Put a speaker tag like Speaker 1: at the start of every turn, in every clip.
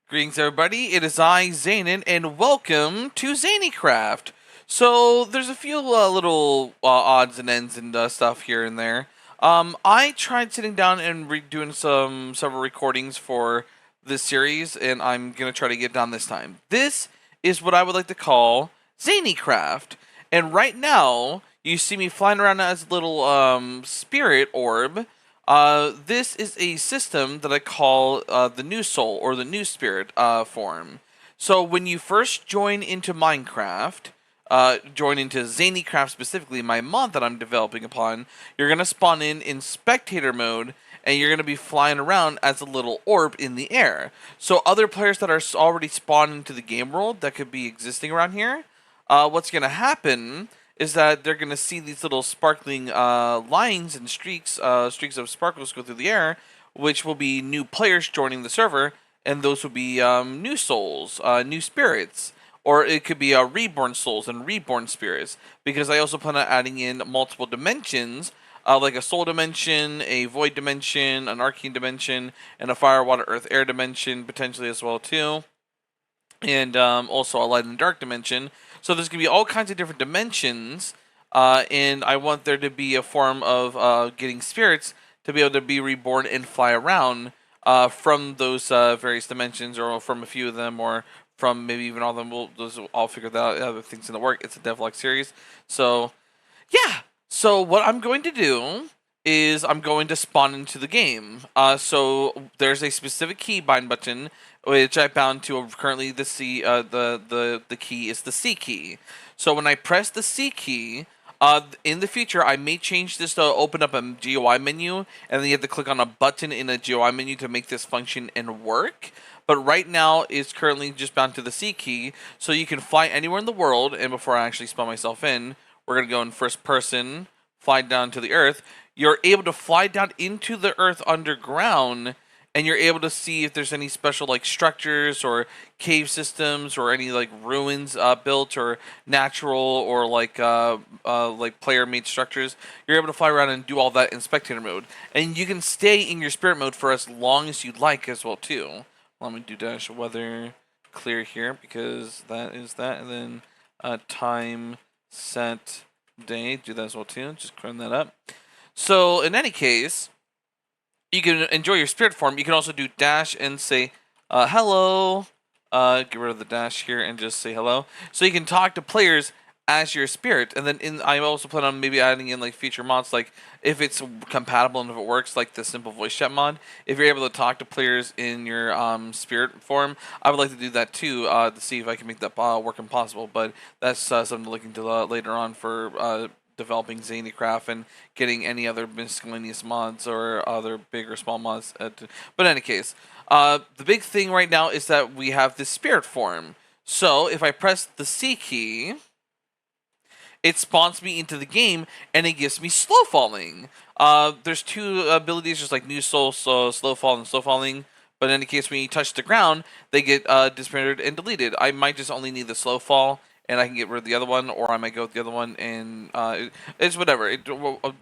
Speaker 1: Greetings, everybody. It is I, Zanin, and welcome to Zanycraft. So, there's a few little odds and ends and stuff here and there. I tried sitting down and doing several recordings for this series, and I'm gonna try to get it done this time. This is what I would like to call Zanycraft, and right now you see me flying around as a little spirit orb. This is a system that I call the new soul or the new spirit form. So when you first join into Minecraft, join into Zanycraft specifically, my mod that I'm developing upon, you're going to spawn in spectator mode, and you're going to be flying around as a little orb in the air. So other players that are already spawned into the game world that could be existing around here, what's going to happen is that they're going to see these little sparkling lines and streaks of sparkles go through the air, which will be new players joining the server, and those will be new souls, new spirits, or it could be reborn souls and reborn spirits, because I also plan on adding in multiple dimensions, like a soul dimension, a void dimension, an arcane dimension, and a fire, water, earth, air dimension, potentially as well too, and also a light and dark dimension. So there's going to be all kinds of different dimensions, and I want there to be a form of getting spirits to be able to be reborn and fly around from those various dimensions, or from a few of them, or from maybe even all of them. Those will all figure that out. Other things in the work. It's a devlog series. So, yeah. So what I'm going to do is I'm going to spawn into the game. So there's a specific keybind button which I bound to currently the C. The key is the C key. So when I press the C key, in the future I may change this to open up a GUI menu, and then you have to click on a button in a GUI menu to make this function and work. But right now it's currently just bound to the C key, so you can fly anywhere in the world. And before I actually spawn myself in, we're gonna go in first person, fly down to the earth. You're able to fly down into the earth underground, and you're able to see if there's any special like structures or cave systems or any like ruins built, or natural, or like player made structures. You're able to fly around and do all that in spectator mode, and you can stay in your spirit mode for as long as you'd like as well too. Let me do dash weather clear here, because that is that, and then time set day, do that as well too. Just clearing that up. So in any case, you can enjoy your spirit form. You can also do dash and say hello. Get rid of the dash here and just say hello. So you can talk to players as your spirit. And then I also plan on maybe adding in like feature mods, like if it's compatible and if it works, like the simple voice chat mod. If you're able to talk to players in your spirit form, I would like to do that too, to see if I can make that work impossible. But that's something to look into later on for developing Zanycraft and getting any other miscellaneous mods or other big or small mods. But in any case, the big thing right now is that we have this spirit form. So if I press the C key, it spawns me into the game, and it gives me slow falling. There's two abilities, just like new soul, so slow fall and slow falling. But in any case, when you touch the ground, they get disappeared and deleted. I might just only need the slow fall, and I can get rid of the other one, or I might go with the other one, and it's whatever.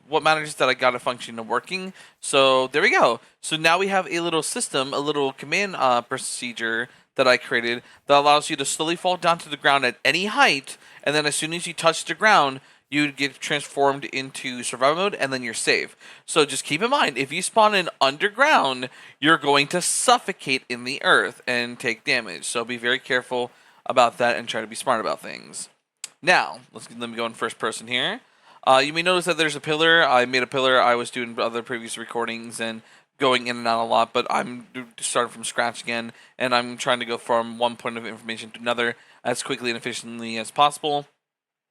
Speaker 1: What matters is that I got a function and working. So there we go. So now we have a little system, a little command procedure that I created that allows you to slowly fall down to the ground at any height, and then as soon as you touch the ground, you get transformed into survival mode, and then you're safe. So just keep in mind, if you spawn in underground, you're going to suffocate in the earth and take damage. So be very careful about that and try to be smart about things. Now, let me go in first person here. You may notice that there's a pillar. I made a pillar. I was doing other previous recordings and going in and out a lot, but I'm starting from scratch again, and I'm trying to go from one point of information to another as quickly and efficiently as possible,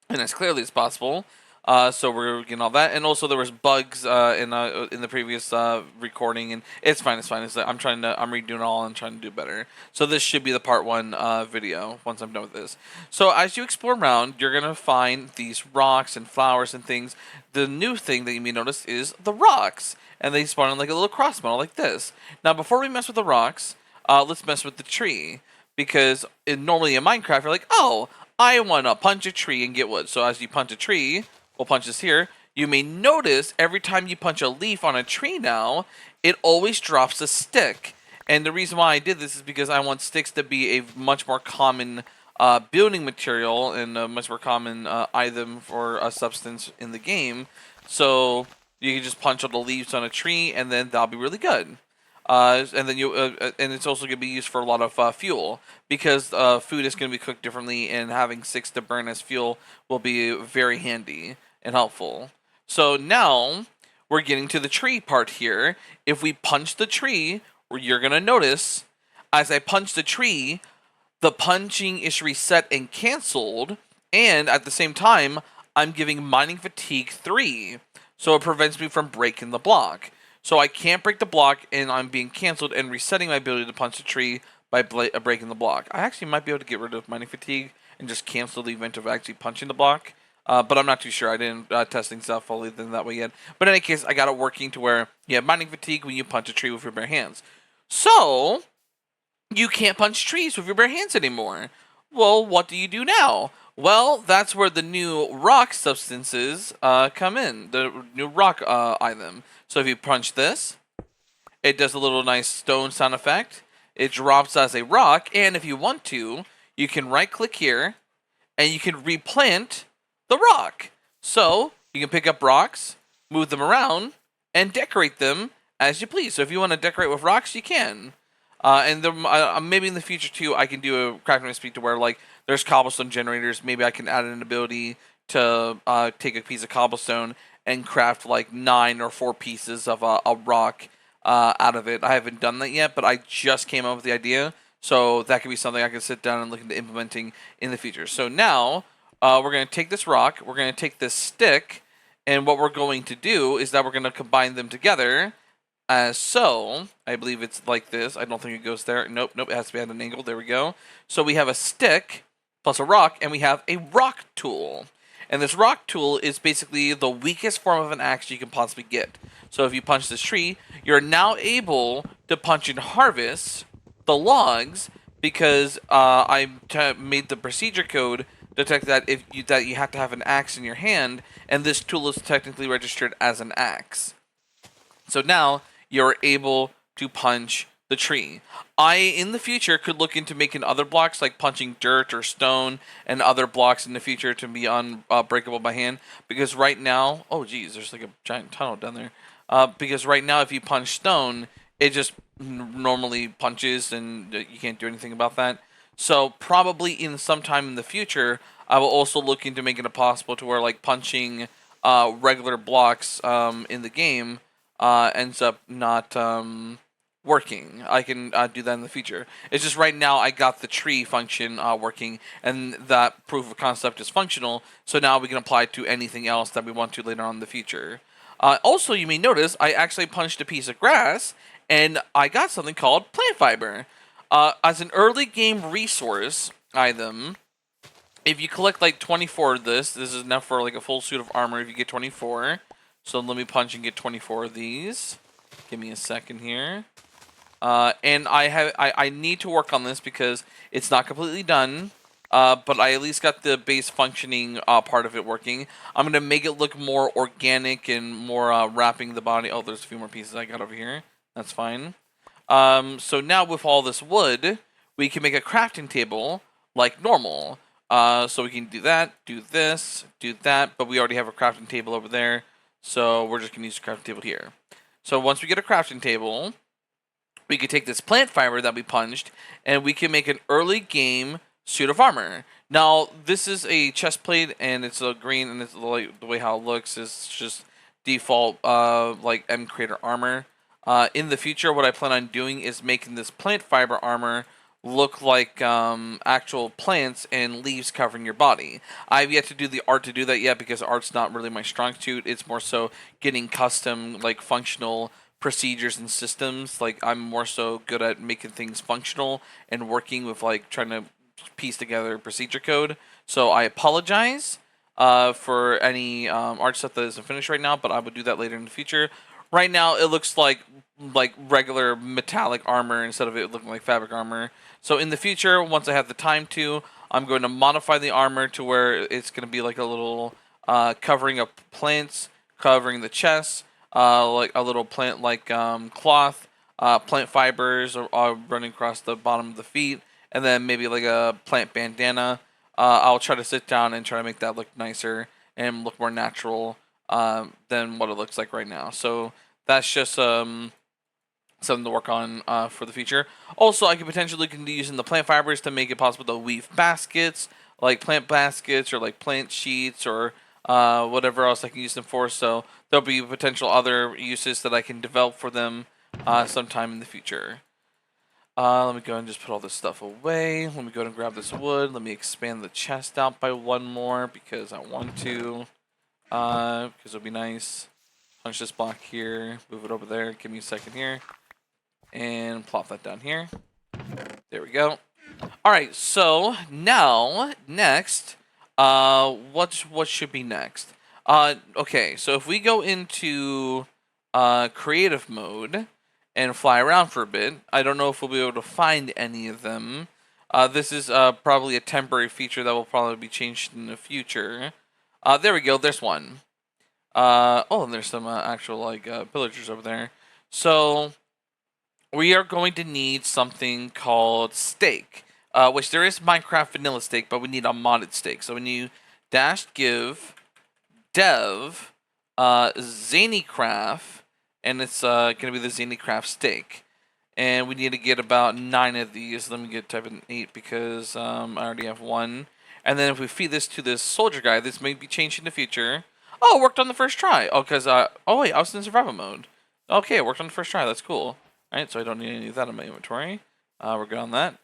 Speaker 1: and as clearly as possible. So we're getting all that, and also there was bugs in the previous recording, and it's fine. It's like I'm redoing it all and trying to do better. So this should be the part 1 video once I'm done with this. So as you explore around, you're gonna find these rocks and flowers and things. The new thing that you may notice is the rocks, and they spawn in like a little cross model like this. Now before we mess with the rocks, let's mess with the tree, because normally in Minecraft you're like, oh, I want to punch a tree and get wood. So as you punch a tree, we'll punch this here. You may notice every time you punch a leaf on a tree now, it always drops a stick. And the reason why I did this is because I want sticks to be a much more common building material and a much more common item for a substance in the game. So you can just punch all the leaves on a tree, and then that'll be really good. And then and it's also going to be used for a lot of fuel because food is going to be cooked differently, and having sticks to burn as fuel will be very handy and helpful. So now we're getting to the tree part here. If we punch the tree, you're going to notice as I punch the tree, the punching is reset and canceled, and at the same time, I'm giving mining fatigue 3, so it prevents me from breaking the block. So I can't break the block, and I'm being canceled and resetting my ability to punch the tree by breaking the block. I actually might be able to get rid of mining fatigue and just cancel the event of actually punching the block, but I'm not too sure. I didn't testing stuff fully that way yet. But in any case, I got it working to where you have mining fatigue when you punch a tree with your bare hands. So you can't punch trees with your bare hands anymore. Well, what do you do now? Well, that's where the new rock substances come in, the new rock item. So if you punch this, it does a little nice stone sound effect. It drops as a rock, and if you want to, you can right-click here, and you can replant the rock. So you can pick up rocks, move them around, and decorate them as you please. So if you want to decorate with rocks, you can. And maybe in the future too, I can do a crafting recipe to where like there's cobblestone generators. Maybe I can add an ability to take a piece of cobblestone and craft like 9 or 4 pieces of a rock out of it. I haven't done that yet, but I just came up with the idea, so that could be something I can sit down and look into implementing in the future. So now we're going to take this rock, we're going to take this stick, and what we're going to do is that we're going to combine them together. So, I believe it's like this. I don't think it goes there. Nope, it has to be at an angle. There we go. So we have a stick plus a rock, and we have a rock tool. And this rock tool is basically the weakest form of an axe you can possibly get. So if you punch this tree, you're now able to punch and harvest the logs because I made the procedure code detect that that you have to have an axe in your hand, and this tool is technically registered as an axe. So now you're able to punch the tree. I, in the future, could look into making other blocks, like punching dirt or stone and other blocks in the future to be unbreakable by hand. Because right now, oh geez, there's like a giant tunnel down there. Because right now, if you punch stone, it just normally punches and you can't do anything about that. So probably in some time in the future, I will also look into making it possible to where like punching regular blocks in the game ends up not working. I can do that in the future. It's just right now I got the tree function working, and that proof of concept is functional, so now we can apply it to anything else that we want to later on in the future. Also, you may notice I actually punched a piece of grass, and I got something called plant fiber. As an early game resource item, if you collect like 24 of this is enough for like a full suit of armor if you get 24. So let me punch and get 24 of these. Give me a second here. And I need to work on this because it's not completely done. But I at least got the base functioning part of it working. I'm going to make it look more organic and more wrapping the body. Oh, there's a few more pieces I got over here. That's fine. So now with all this wood, we can make a crafting table like normal. So we can do that, do this, do that, but we already have a crafting table over there. So we're just going to use the crafting table here. So once we get a crafting table, we can take this plant fiber that we punched, and we can make an early game suit of armor. Now, this is a chest plate, and it's a green, and it's like the way how it looks is just default like M Creator armor. In the future, what I plan on doing is making this plant fiber armor look like actual plants and leaves covering your body. I've yet to do the art to do that yet because art's not really my strong suit. It's more so getting custom, like functional procedures and systems. Like I'm more so good at making things functional and working with like trying to piece together procedure code. So I apologize for any art stuff that isn't finished right now, but I will do that later in the future. Right now, it looks like regular metallic armor instead of it looking like fabric armor. So in the future, once I have the time to, I'm going to modify the armor to where it's going to be like a little covering of plants, covering the chest, like a little plant-like cloth, plant fibers are running across the bottom of the feet, and then maybe like a plant bandana. I'll try to sit down and try to make that look nicer and look more natural than what it looks like right now. So that's just something to work on for the future. Also, I could potentially look into using the plant fibers to make it possible to weave baskets, like plant baskets or like plant sheets or whatever else I can use them for. So there'll be potential other uses that I can develop for them sometime in the future. Let me go and just put all this stuff away. Let me go and grab this wood. Let me expand the chest out by one more because I want to. Because it'll be nice. Punch this block here. Move it over there. Give me a second here. And plop that down here. There we go. Alright, so now, next, what should be next? Okay, so if we go into creative mode and fly around for a bit, I don't know if we'll be able to find any of them. This is probably a temporary feature that will probably be changed in the future. There we go, there's one. Oh, and there's some actual like villagers over there. So we are going to need something called steak, which there is Minecraft vanilla steak, but we need a modded steak. So when you -give dev Zanycraft, and it's going to be the Zanycraft steak. And we need to get about 9 of these. Let me type in 8 because I already have 1. And then if we feed this to this soldier guy, this may be changed in the future. Oh, it worked on the first try. Oh, because, oh wait, I was in survival mode. Okay, it worked on the first try. That's cool. Alright, so I don't need any of that in my inventory. We're good on that.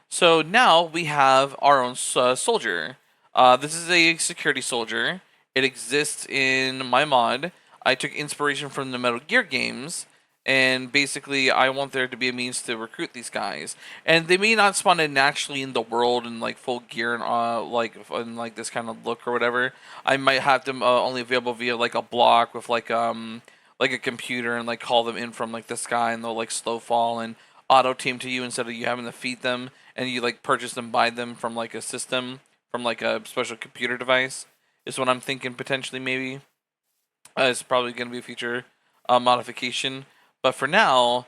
Speaker 1: So now we have our own soldier. This is a security soldier. It exists in my mod. I took inspiration from the Metal Gear games, and basically I want there to be a means to recruit these guys. And they may not spawn in naturally in the world in like full gear and like this kind of look or whatever. I might have them only available via like a block with like a computer and like call them in from like the sky, and they'll like slow fall and auto team to you instead of you having to feed them, and you like purchase them, buy them from like a system, from like a special computer device is what I'm thinking potentially maybe. It's probably going to be a future modification, but for now,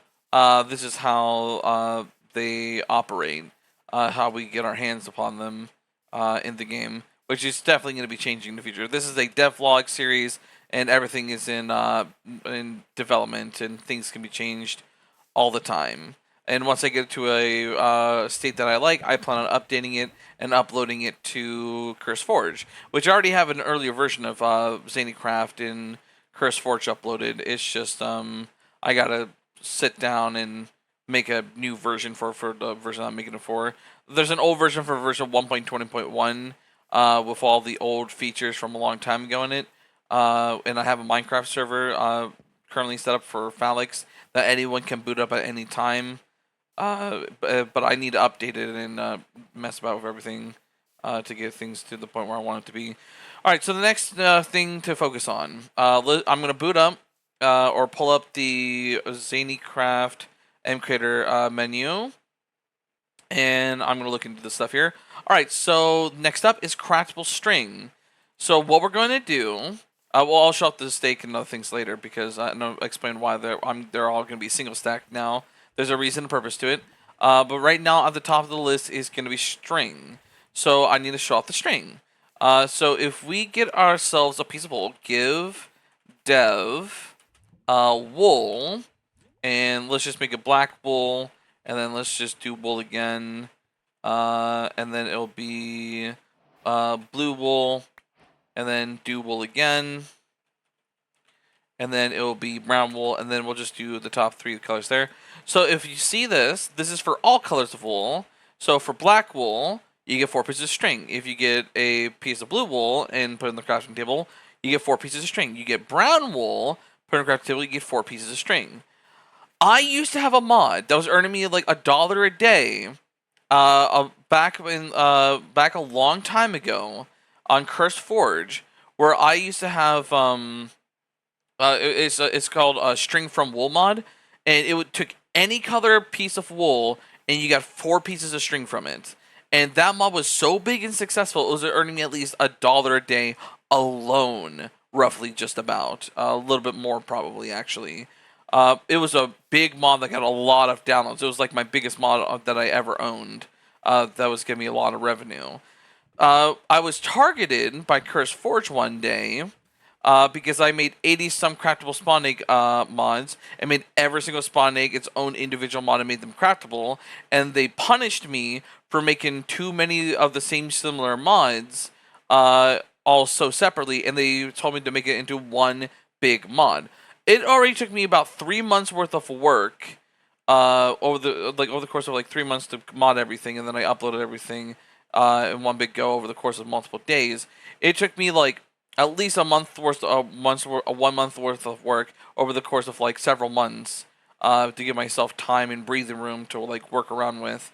Speaker 1: this is how they operate, how we get our hands upon them in the game, which is definitely going to be changing in the future. This is a devlog series, and everything is in development, and things can be changed all the time. And once I get to a state that I like, I plan on updating it and uploading it to CurseForge, which I already have an earlier version of Zanycraft in CurseForge uploaded. It's just I gotta sit down and make a new version for the version I'm making it for. There's an old version for version 1.20.1 with all the old features from a long time ago in it. And I have a Minecraft server currently set up for Phalix that anyone can boot up at any time. But I need to update it and mess about with everything to get things to the point where I want it to be. Alright, so the next thing to focus on. I'm going to boot up or pull up the Zanycraft mcreator menu. And I'm going to look into the stuff here. Alright, so next up is craftable string. So what we're going to do... well, I'll show up the steak and other things later because I'll explain why they're all going to be single stack now. There's a reason and purpose to it. But right now, at the top of the list is going to be string. So I need to show off the string. So if we get ourselves a piece of wool, give dev wool, and let's just make it black wool, and then let's just do wool again, and then it'll be blue wool, and then do wool again, and then it will be brown wool, and then we'll just do the top 3 colors there. So if you see this, this is for all colors of wool. So for black wool, you get 4 pieces of string. If you get a piece of blue wool and put it in the crafting table, you get 4 pieces of string. You get brown wool, put it in the crafting table, you get 4 pieces of string. I used to have a mod that was earning me like $1 a day back a long time ago on CurseForge, where I used to have it's called String from Wool mod, and it took any color piece of wool, and you got 4 pieces of string from it. And that mod was so big and successful, it was earning me at least $1 a day alone, roughly, just about a little bit more probably actually. It was a big mod that got a lot of downloads. It was like my biggest mod that I ever owned. That was giving me a lot of revenue. I was targeted by CurseForge one day because I made 80 some craftable spawn egg mods and made every single spawn egg its own individual mod and made them craftable. And they punished me for making too many of the same similar mods all so separately, and they told me to make it into one big mod. It already took me about 3 months worth of work over the course of like 3 months to mod everything, and then I uploaded everything in one big go over the course of multiple days. It took me like at least a 1 month worth of work over the course of like several months to give myself time and breathing room to like work around with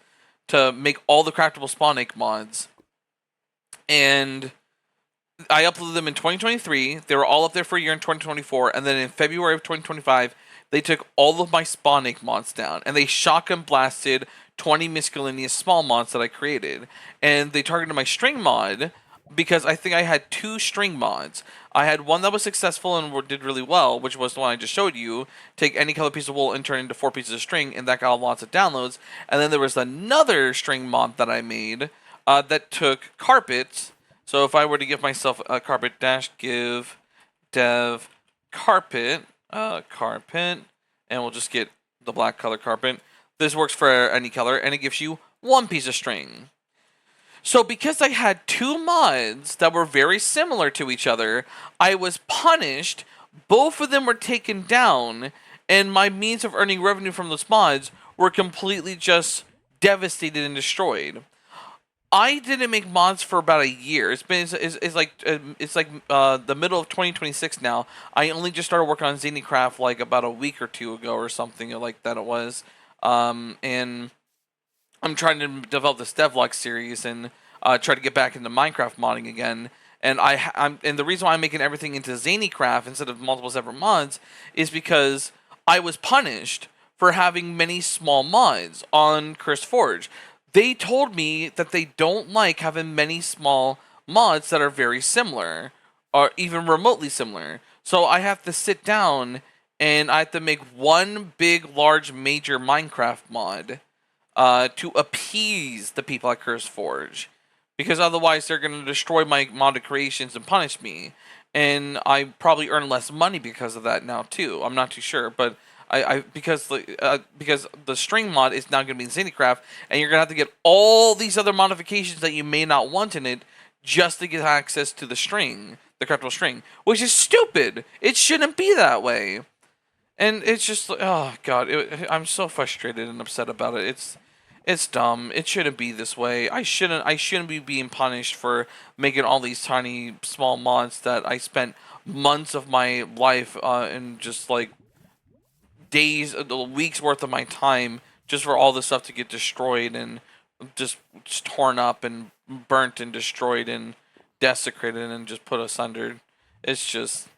Speaker 1: to make all the craftable spawn egg mods. And I uploaded them in 2023. They were all up there for a year in 2024, and then in February of 2025, they took all of my spawn egg mods down, and they shotgun blasted 20 miscellaneous small mods that I created. And they targeted my string mod because I think I had 2 string mods. I had one that was successful and did really well, which was the one I just showed you. Take any color piece of wool and turn it into 4 pieces of string, and that got lots of downloads. And then there was another string mod that I made that took carpet. So if I were to give myself a carpet dash give dev carpet, carpet, and we'll just get the black color carpet. This works for any color, and it gives you 1 piece of string. So because I had 2 mods that were very similar to each other, I was punished. Both of them were taken down, and my means of earning revenue from those mods were completely just devastated and destroyed. I didn't make mods for about a year. It's like the middle of 2026 now. I only just started working on Zanycraft like about a week or 2 ago or something like that. It was, and I'm trying to develop this DevLog series and try to get back into Minecraft modding again. And and the reason why I'm making everything into Zanycraft instead of multiple separate mods is because I was punished for having many small mods on CurseForge. They told me that they don't like having many small mods that are very similar, or even remotely similar. So I have to sit down and I have to make one big, large, major Minecraft mod to appease the people at CurseForge. Because otherwise they're going to destroy my modded creations and punish me. And I probably earn less money because of that now too. I'm not too sure, but because the string mod is now going to be in Zanycraft, and you're going to have to get all these other modifications that you may not want in it just to get access to the string, the craftable string, which is stupid. It shouldn't be that way. And it's just, oh god, I'm so frustrated and upset about it. It's dumb. It shouldn't be this way. I shouldn't be being punished for making all these tiny small mods that I spent months of my life and just like days, weeks worth of my time just for all this stuff to get destroyed and just torn up and burnt and destroyed and desecrated and just put asunder. It's just,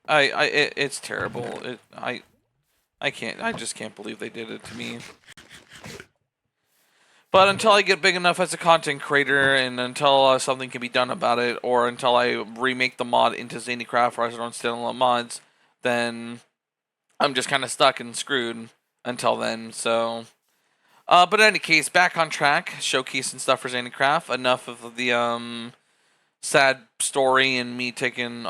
Speaker 1: it's terrible. I just can't believe they did it to me. But until I get big enough as a content creator, and until something can be done about it, or until I remake the mod into Zanycraft or as their own standalone mods, then I'm just kind of stuck and screwed until then. So, but in any case, back on track, showcasing stuff for Zanycraft. Enough of the sad story and me taking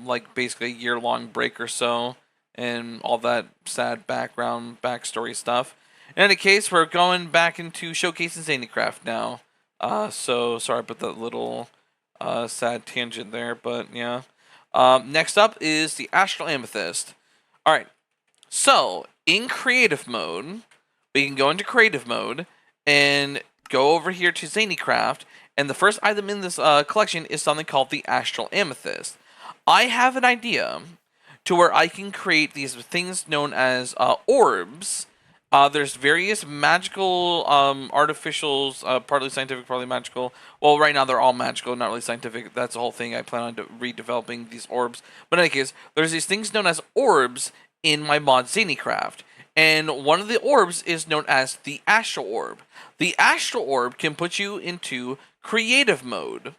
Speaker 1: like basically a year-long break or so, and all that sad backstory stuff. In any case, we're going back into showcasing Zanycraft now. So sorry about that little sad tangent there, but yeah. Next up is the Astral Amethyst. Alright, so in creative mode, we can go into creative mode and go over here to Zanycraft, and the first item in this collection is something called the Astral Amethyst. I have an idea to where I can create these things known as orbs. There's various magical artificials, partly scientific, partly magical. Well, right now they're all magical, not really scientific. That's the whole thing. I plan on redeveloping these orbs. But in any case, there's these things known as orbs in my mod Zanycraft. And one of the orbs is known as the Astral Orb. The Astral Orb can put you into creative mode.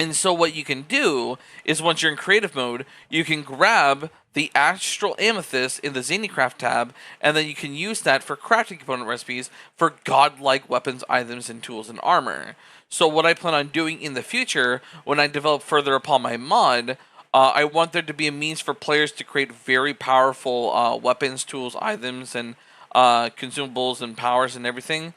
Speaker 1: And so what you can do is once you're in creative mode, you can grab the astral amethyst in the Zanycraft tab, and then you can use that for crafting component recipes for godlike weapons, items, and tools and armor. So what I plan on doing in the future, when I develop further upon my mod, I want there to be a means for players to create very powerful weapons, tools, items, and consumables and powers and everything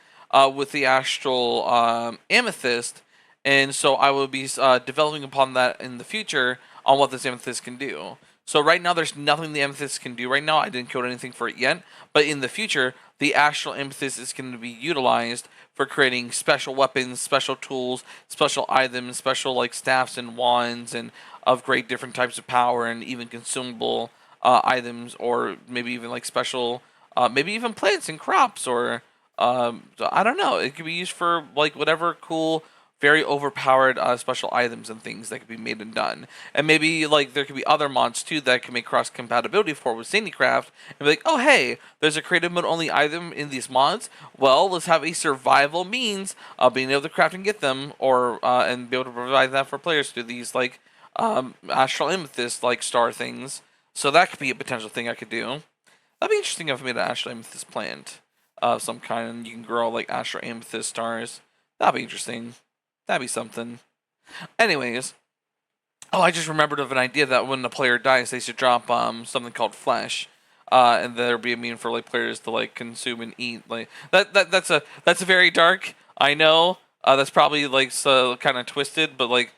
Speaker 1: with the astral amethyst. And so I will be developing upon that in the future on what this amethyst can do. So right now, there's nothing the amethyst can do right now. I didn't code anything for it yet, but in the future, the astral amethyst is going to be utilized for creating special weapons, special tools, special items, special like staffs and wands, and of great different types of power, and even consumable items, or maybe even like special, maybe even plants and crops, or I don't know. It could be used for like whatever cool, very overpowered special items and things that could be made and done. And maybe like there could be other mods too that can make cross compatibility for with Zanycraft and be like, oh hey, there's a creative mode only item in these mods. Well, let's have a survival means of being able to craft and get them, or and be able to provide that for players through these like astral amethyst like star things. So that could be a potential thing I could do. That'd be interesting if I made an astral amethyst plant of some kind, and you can grow like astral amethyst stars. That'd be interesting. That'd be something. Anyways, oh, I just remembered of an idea that when the player dies, they should drop something called flesh, and there'll be a mean for like players to like consume and eat. Like that's a very dark. I know that's probably like so kind of twisted, but like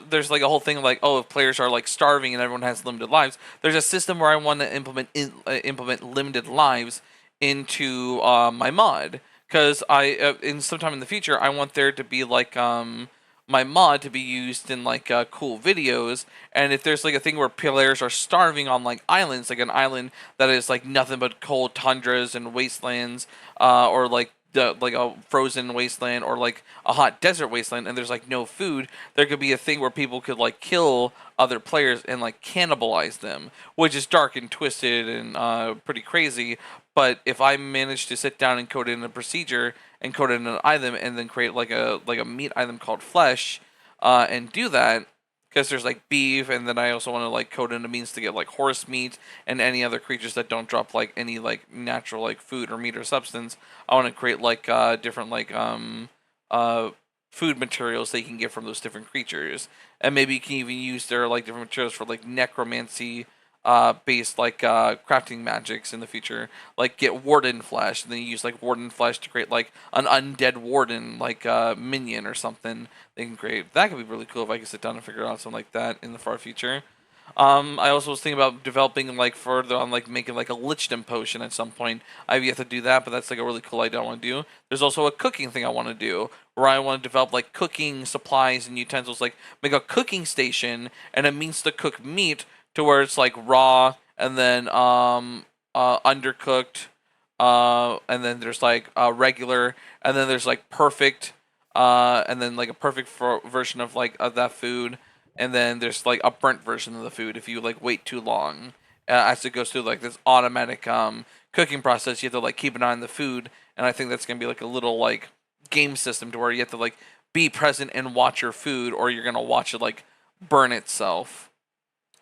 Speaker 1: there's like a whole thing like, oh, if players are like starving and everyone has limited lives, there's a system where I want to implement limited lives into my mod, because I in sometime in the future I want there to be like my mod to be used in like cool videos, and if there's like a thing where players are starving on like islands, like an island that is like nothing but cold tundras and wastelands, or like like a frozen wasteland, or like a hot desert wasteland, and there's like no food, there could be a thing where people could like kill other players and like cannibalize them, which is dark and twisted and pretty crazy. But if I manage to sit down and code in a procedure and code in an item, and then create like a meat item called flesh, and do that, because there's like beef, and then I also want to like code in a means to get like horse meat and any other creatures that don't drop like any like natural like food or meat or substance. I want to create like different like food materials that you can get from those different creatures, and maybe you can even use their like different materials for like necromancy based like crafting magics in the future. Like get warden flesh, and then you use like warden flesh to create like an undead warden like minion or something they can create. That could be really cool if I could sit down and figure out something like that in the far future. I also was thinking about developing like further on like making like a lichdom potion at some point. I've yet to do that, but that's like a really cool idea I want to do. There's also a cooking thing I want to do, where I want to develop like cooking supplies and utensils, like make a cooking station and a means to cook meat to where it's like raw, and then undercooked, and then there's like regular, and then there's like perfect, and then like a perfect version of like of that food, and then there's like a burnt version of the food if you like wait too long, as it goes through like this automatic cooking process. You have to like keep an eye on the food, and I think that's gonna be like a little like game system to where you have to like be present and watch your food, or you're gonna watch it like burn itself.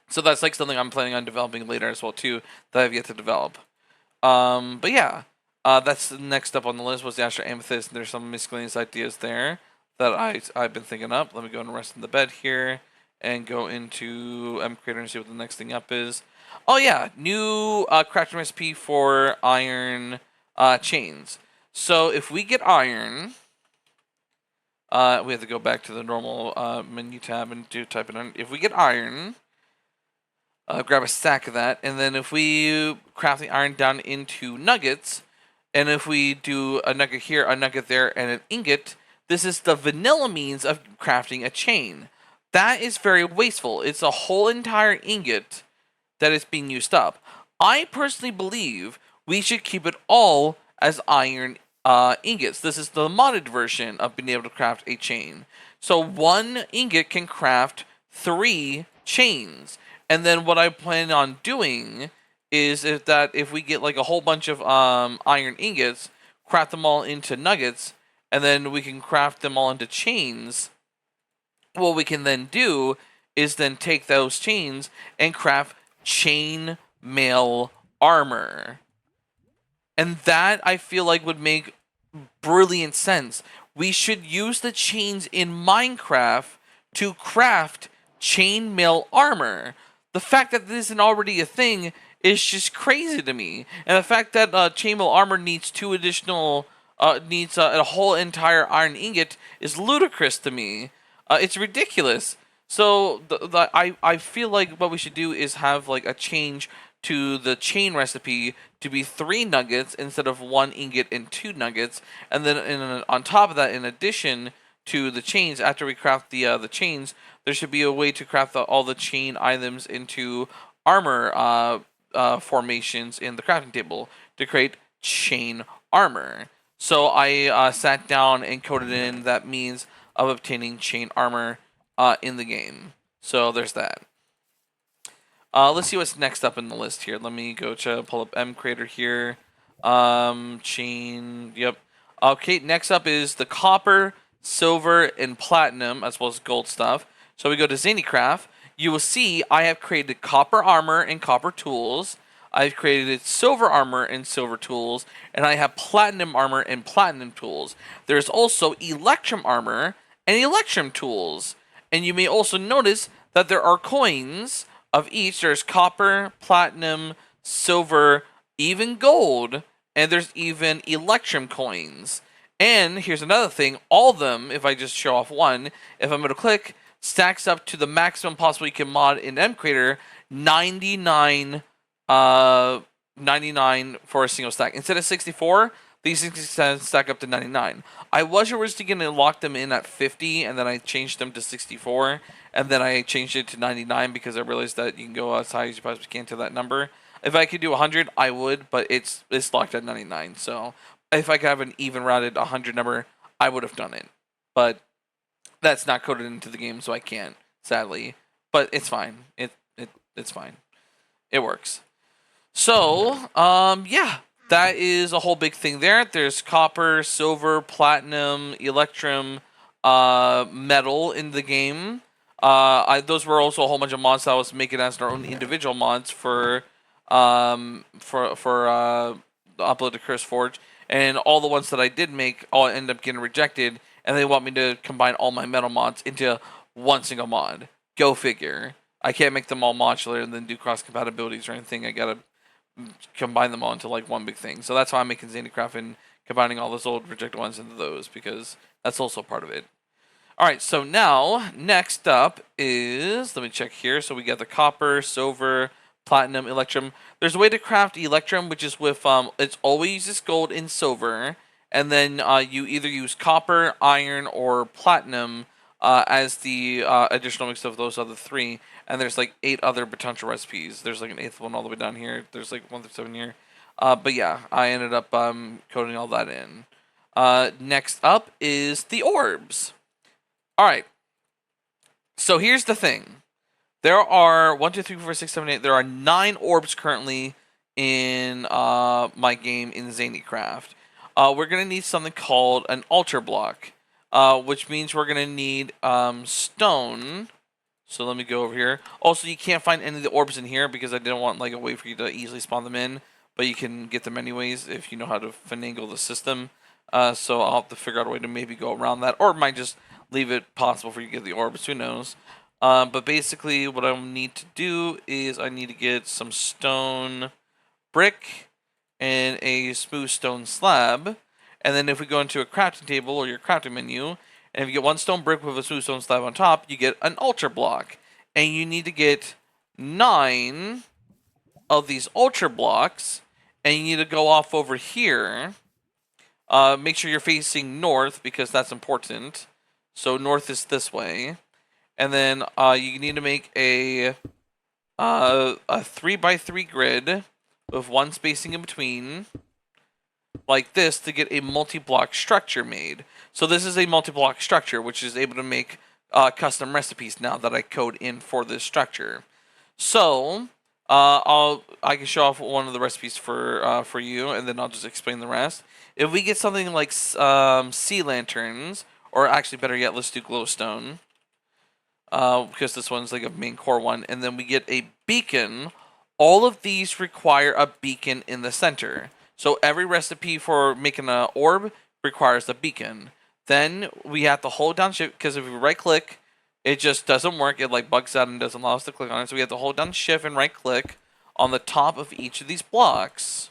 Speaker 1: So that's like something I'm planning on developing later as well too, that I've yet to develop. But yeah, that's the next up on the list was the Astral Amethyst, and there's some miscellaneous ideas there that I've been thinking up. Let me go and rest in the bed here and go into Creator and see what the next thing up is. Oh yeah, new crafting recipe for iron chains. So if we get iron, we have to go back to the normal menu tab and type it in. If we get iron, grab a stack of that, and then if we craft the iron down into nuggets, and if we do a nugget here, a nugget there, and an ingot, this is the vanilla means of crafting a chain. That is very wasteful. It's a whole entire ingot that is being used up. I personally believe we should keep it all as iron ingots. This is the modded version of being able to craft a chain. So one ingot can craft 3 chains. And then what I plan on doing is if we get like a whole bunch of iron ingots, craft them all into nuggets, and then we can craft them all into chains. what we can then do is then take those chains and craft chain mail armor. And that, I feel like, would make brilliant sense. We should use the chains in Minecraft to craft chainmail armor. The fact that this isn't already a thing is just crazy to me. And the fact that chainmail armor needs two additional, needs a whole entire iron ingot is ludicrous to me. It's ridiculous. So I feel like what we should do is have like a change to the chain recipe to be 3 nuggets instead of 1 ingot and 2 nuggets, and then on top of that, in addition to the chains, after we craft the chains, there should be a way to craft all the chain items into armor formations in the crafting table to create chain armor. So I sat down and coded in that means of obtaining chain armor in the game. So there's that. Let's see what's next up in the list here. Let me go to pull up mcreator here. Chain. Yep. Okay. Next up is the copper, silver, and platinum, as well as gold stuff. So we go to Zanycraft. You will see I have created copper armor and copper tools. I've created silver armor and silver tools, and I have platinum armor and platinum tools. There's also electrum armor and electrum tools. And you may also notice that there are coins of each. There's copper, platinum, silver, even gold, and there's even electrum coins. And here's another thing, all of them, if I just show off one, if I'm going to click, stacks up to the maximum possible you can mod in mcreator, 99 for a single stack. Instead of 64, these things stack up to 99. I was originally going to lock them in at 50, and then I changed them to 64, and then I changed it to 99 because I realized that you can go as high as you possibly can to that number. If I could do 100, I would, but it's locked at 99. So if I could have an even routed 100 number, I would have done it. But that's not coded into the game, so I can't, sadly. But it's fine. It's fine. It works. So, yeah. That is a whole big thing there. There's copper, silver, platinum, electrum, metal in the game. Those were also a whole bunch of mods that I was making as our own individual mods for upload to CurseForge, and all the ones that I did make all end up getting rejected, and they want me to combine all my metal mods into one single mod. Go figure. I can't make them all modular and then do cross compatibilities or anything. I gotta combine them all into like one big thing. So that's why I'm making Zanycraft and combining all those old rejected ones into those, because that's also part of it. Alright, so now, next up is, let me check here. So we got the copper, silver, platinum, electrum. There's a way to craft electrum, which is with, it's always just gold and silver. And then you either use copper, iron, or platinum as the additional mix of those other 3. And there's like 8 other potential recipes. There's like an 8th one all the way down here. There's like 1 through 7 here. But yeah, I ended up coding all that in. Next up is the orbs. Alright. So here's the thing. There are 1, 2, 3, 4, 6, 7, 8. There are 9 orbs currently in my game in Zanycraft. We're going to need something called an altar block. Which means we're going to need stone. So let me go over here. Also, you can't find any of the orbs in here because I didn't want like a way for you to easily spawn them in. But you can get them anyways if you know how to finagle the system. So I'll have to figure out a way to maybe go around that. Or it might just leave it possible for you to get the orbs. Who knows? But basically what I need to do is I need to get some stone brick and a smooth stone slab. And then if we go into a crafting table or your crafting menu, and if you get 1 stone brick with a smooth stone slab on top, you get an altar block. And you need to get 9 of these altar blocks. And you need to go off over here. Make sure you're facing north because that's important. So north is this way. And then you need to make a 3x3 grid with 1 spacing in between, like this, to get a multi-block structure made. So this is a multi-block structure, which is able to make custom recipes now that I code in for this structure. So I can show off one of the recipes for you, and then I'll just explain the rest. If we get something like sea lanterns, or actually better yet, let's do glowstone. because this one's like a main core one, and then we get a beacon. All of these require a beacon in the center. So every recipe for making an orb requires a beacon. Then we have to hold down shift, because if we right click, it just doesn't work. It like bugs out and doesn't allow us to click on it. So we have to hold down shift and right click on the top of each of these blocks.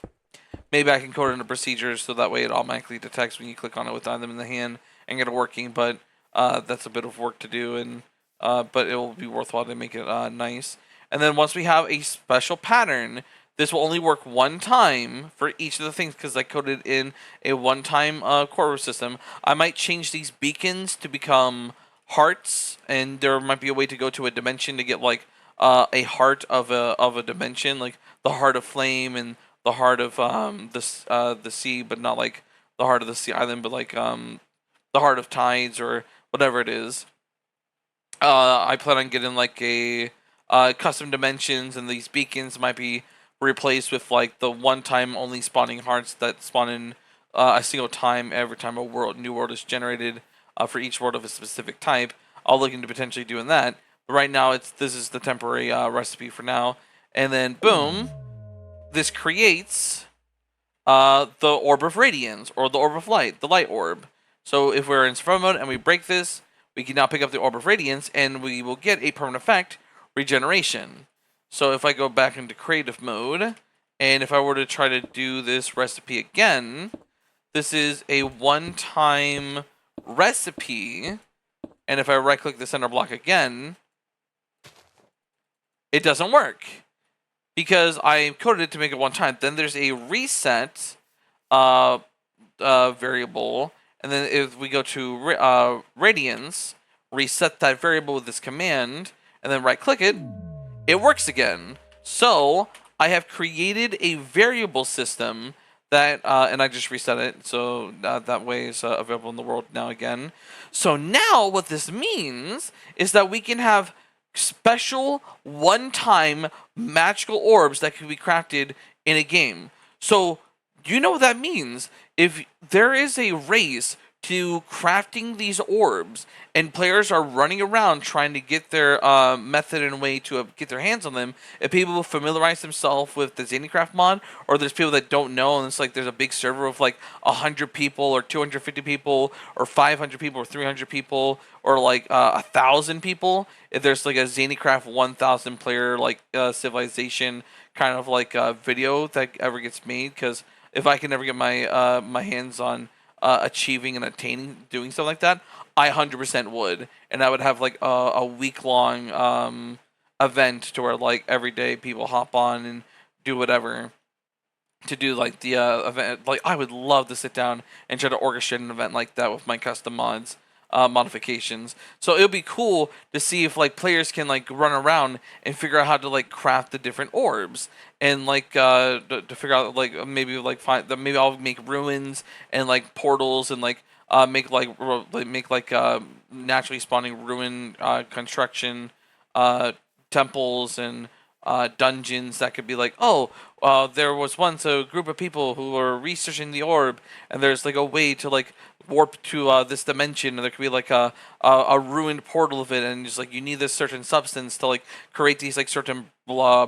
Speaker 1: Maybe I can code it into procedures so that way it automatically detects when you click on it without them in the hand and get it working. But that's a bit of work to do, and but it will be worthwhile to make it nice. And then once we have a special pattern, this will only work one time for each of the things because I coded in a one-time core system. I might change these beacons to become hearts, and there might be a way to go to a dimension to get like a heart of a dimension, like the heart of flame and the heart of the sea, but not like the heart of the sea island, but like the heart of tides or whatever it is. I plan on getting like a custom dimensions, and these beacons might be replaced with like the one-time only spawning hearts that spawn in a single time every time a new world is generated for each world of a specific type. I'll look into potentially doing that. But right now, this is the temporary recipe for now, and then boom, this creates the Orb of Radiance, or the Orb of Light, the Light Orb. So if we're in survival mode and we break this, we can now pick up the Orb of Radiance, and we will get a permanent effect, Regeneration. So if I go back into creative mode, and if I were to try to do this recipe again, this is a one-time recipe, and if I right-click the center block again, it doesn't work because I coded it to make it one time. Then there's a reset variable, and then if we go to Radiance, reset that variable with this command, and then right-click it, it works again. So I have created a variable system that, and I just reset it, so that way it's available in the world now again. So now what this means is that we can have special one-time magical orbs that can be crafted in a game. So you know what that means. If there is a race to crafting these orbs, and players are running around trying to get their method and way to get their hands on them, if people familiarize themselves with the Zanycraft mod, or there's people that don't know, and it's like there's a big server of like 100 people, or 250 people, or 500 people, or 300 people, or like 1,000 people, if there's like a Zanycraft 1,000 player like civilization kind of like video that ever gets made, because if I can ever get my my hands on achieving and attaining doing something like that, I 100% would, and I would have like a week-long event to where like every day people hop on and do whatever to do like the event. Like I would love to sit down and try to orchestrate an event like that with my custom mods. Modifications. So it would be cool to see if like players can like run around and figure out how to like craft the different orbs, and like to figure out like maybe like maybe I'll make ruins and like portals, and like make like naturally spawning ruin construction temples and dungeons that could be like, oh, there was once a group of people who were researching the orb, and there's like a way to like warp to this dimension, and there could be like a ruined portal of it, and just like you need this certain substance to like create these like certain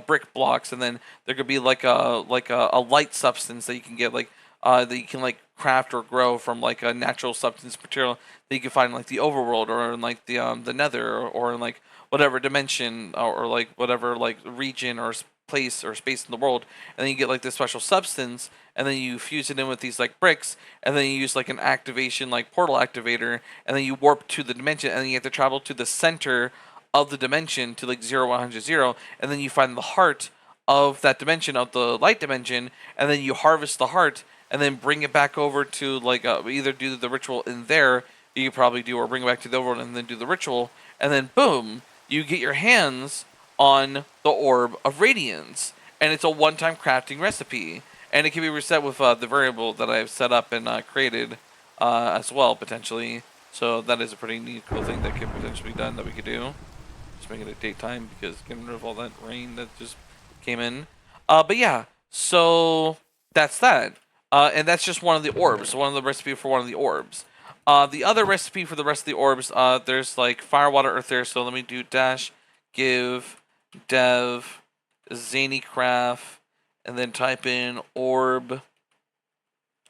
Speaker 1: brick blocks, and then there could be like a light substance that you can get like that you can like craft or grow from like a natural substance material that you can find in like the overworld, or in like the nether, or in like whatever dimension, or like whatever like region or place or space in the world, and then you get like this special substance, and then you fuse it in with these like bricks, and then you use like an activation like portal activator, and then you warp to the dimension, and then you have to travel to the center of the dimension to like 0 100 0, and then you find the heart of that dimension, of the light dimension, and then you harvest the heart, and then bring it back over to like either do the ritual in there, you could probably do, or bring it back to the overworld and then do the ritual, and then boom, you get your hands on the Orb of Radiance, and it's a one-time crafting recipe, and it can be reset with the variable that I've set up and created as well, potentially. So that is a pretty neat, cool thing that could potentially be done that we could do. Just making it daytime because getting rid of all that rain that just came in. But yeah, so that's that. And that's just one of the orbs, one of the recipe for one of the orbs. The other recipe for the rest of the orbs, there's like fire, water, earth, air. So let me do dash give dev Zanycraft, and then type in orb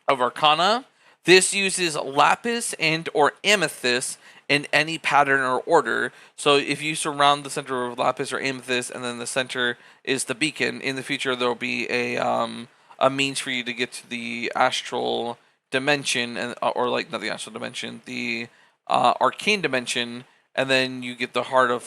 Speaker 1: of Arcana. This uses lapis and or amethyst in any pattern or order. So if you surround the center of lapis or amethyst, and then the center is the beacon, in the future there will be a means for you to get to the astral dimension, and or like not the astral dimension, the arcane dimension, and then you get the heart of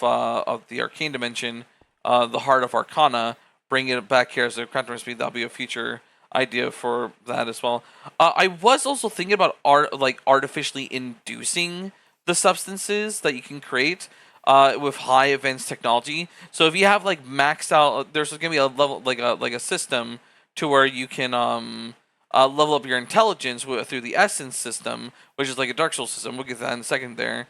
Speaker 1: the arcane dimension, the heart of Arcana. Bring it back here as a quantum speed. That'll be a future idea for that as well. I was also thinking about artificially inducing the substances that you can create with high advanced technology. So if you have like maxed out, there's gonna be a level like a system to where you can level up your intelligence through the essence system, which is like a Dark Souls system. We'll get to that in a second there.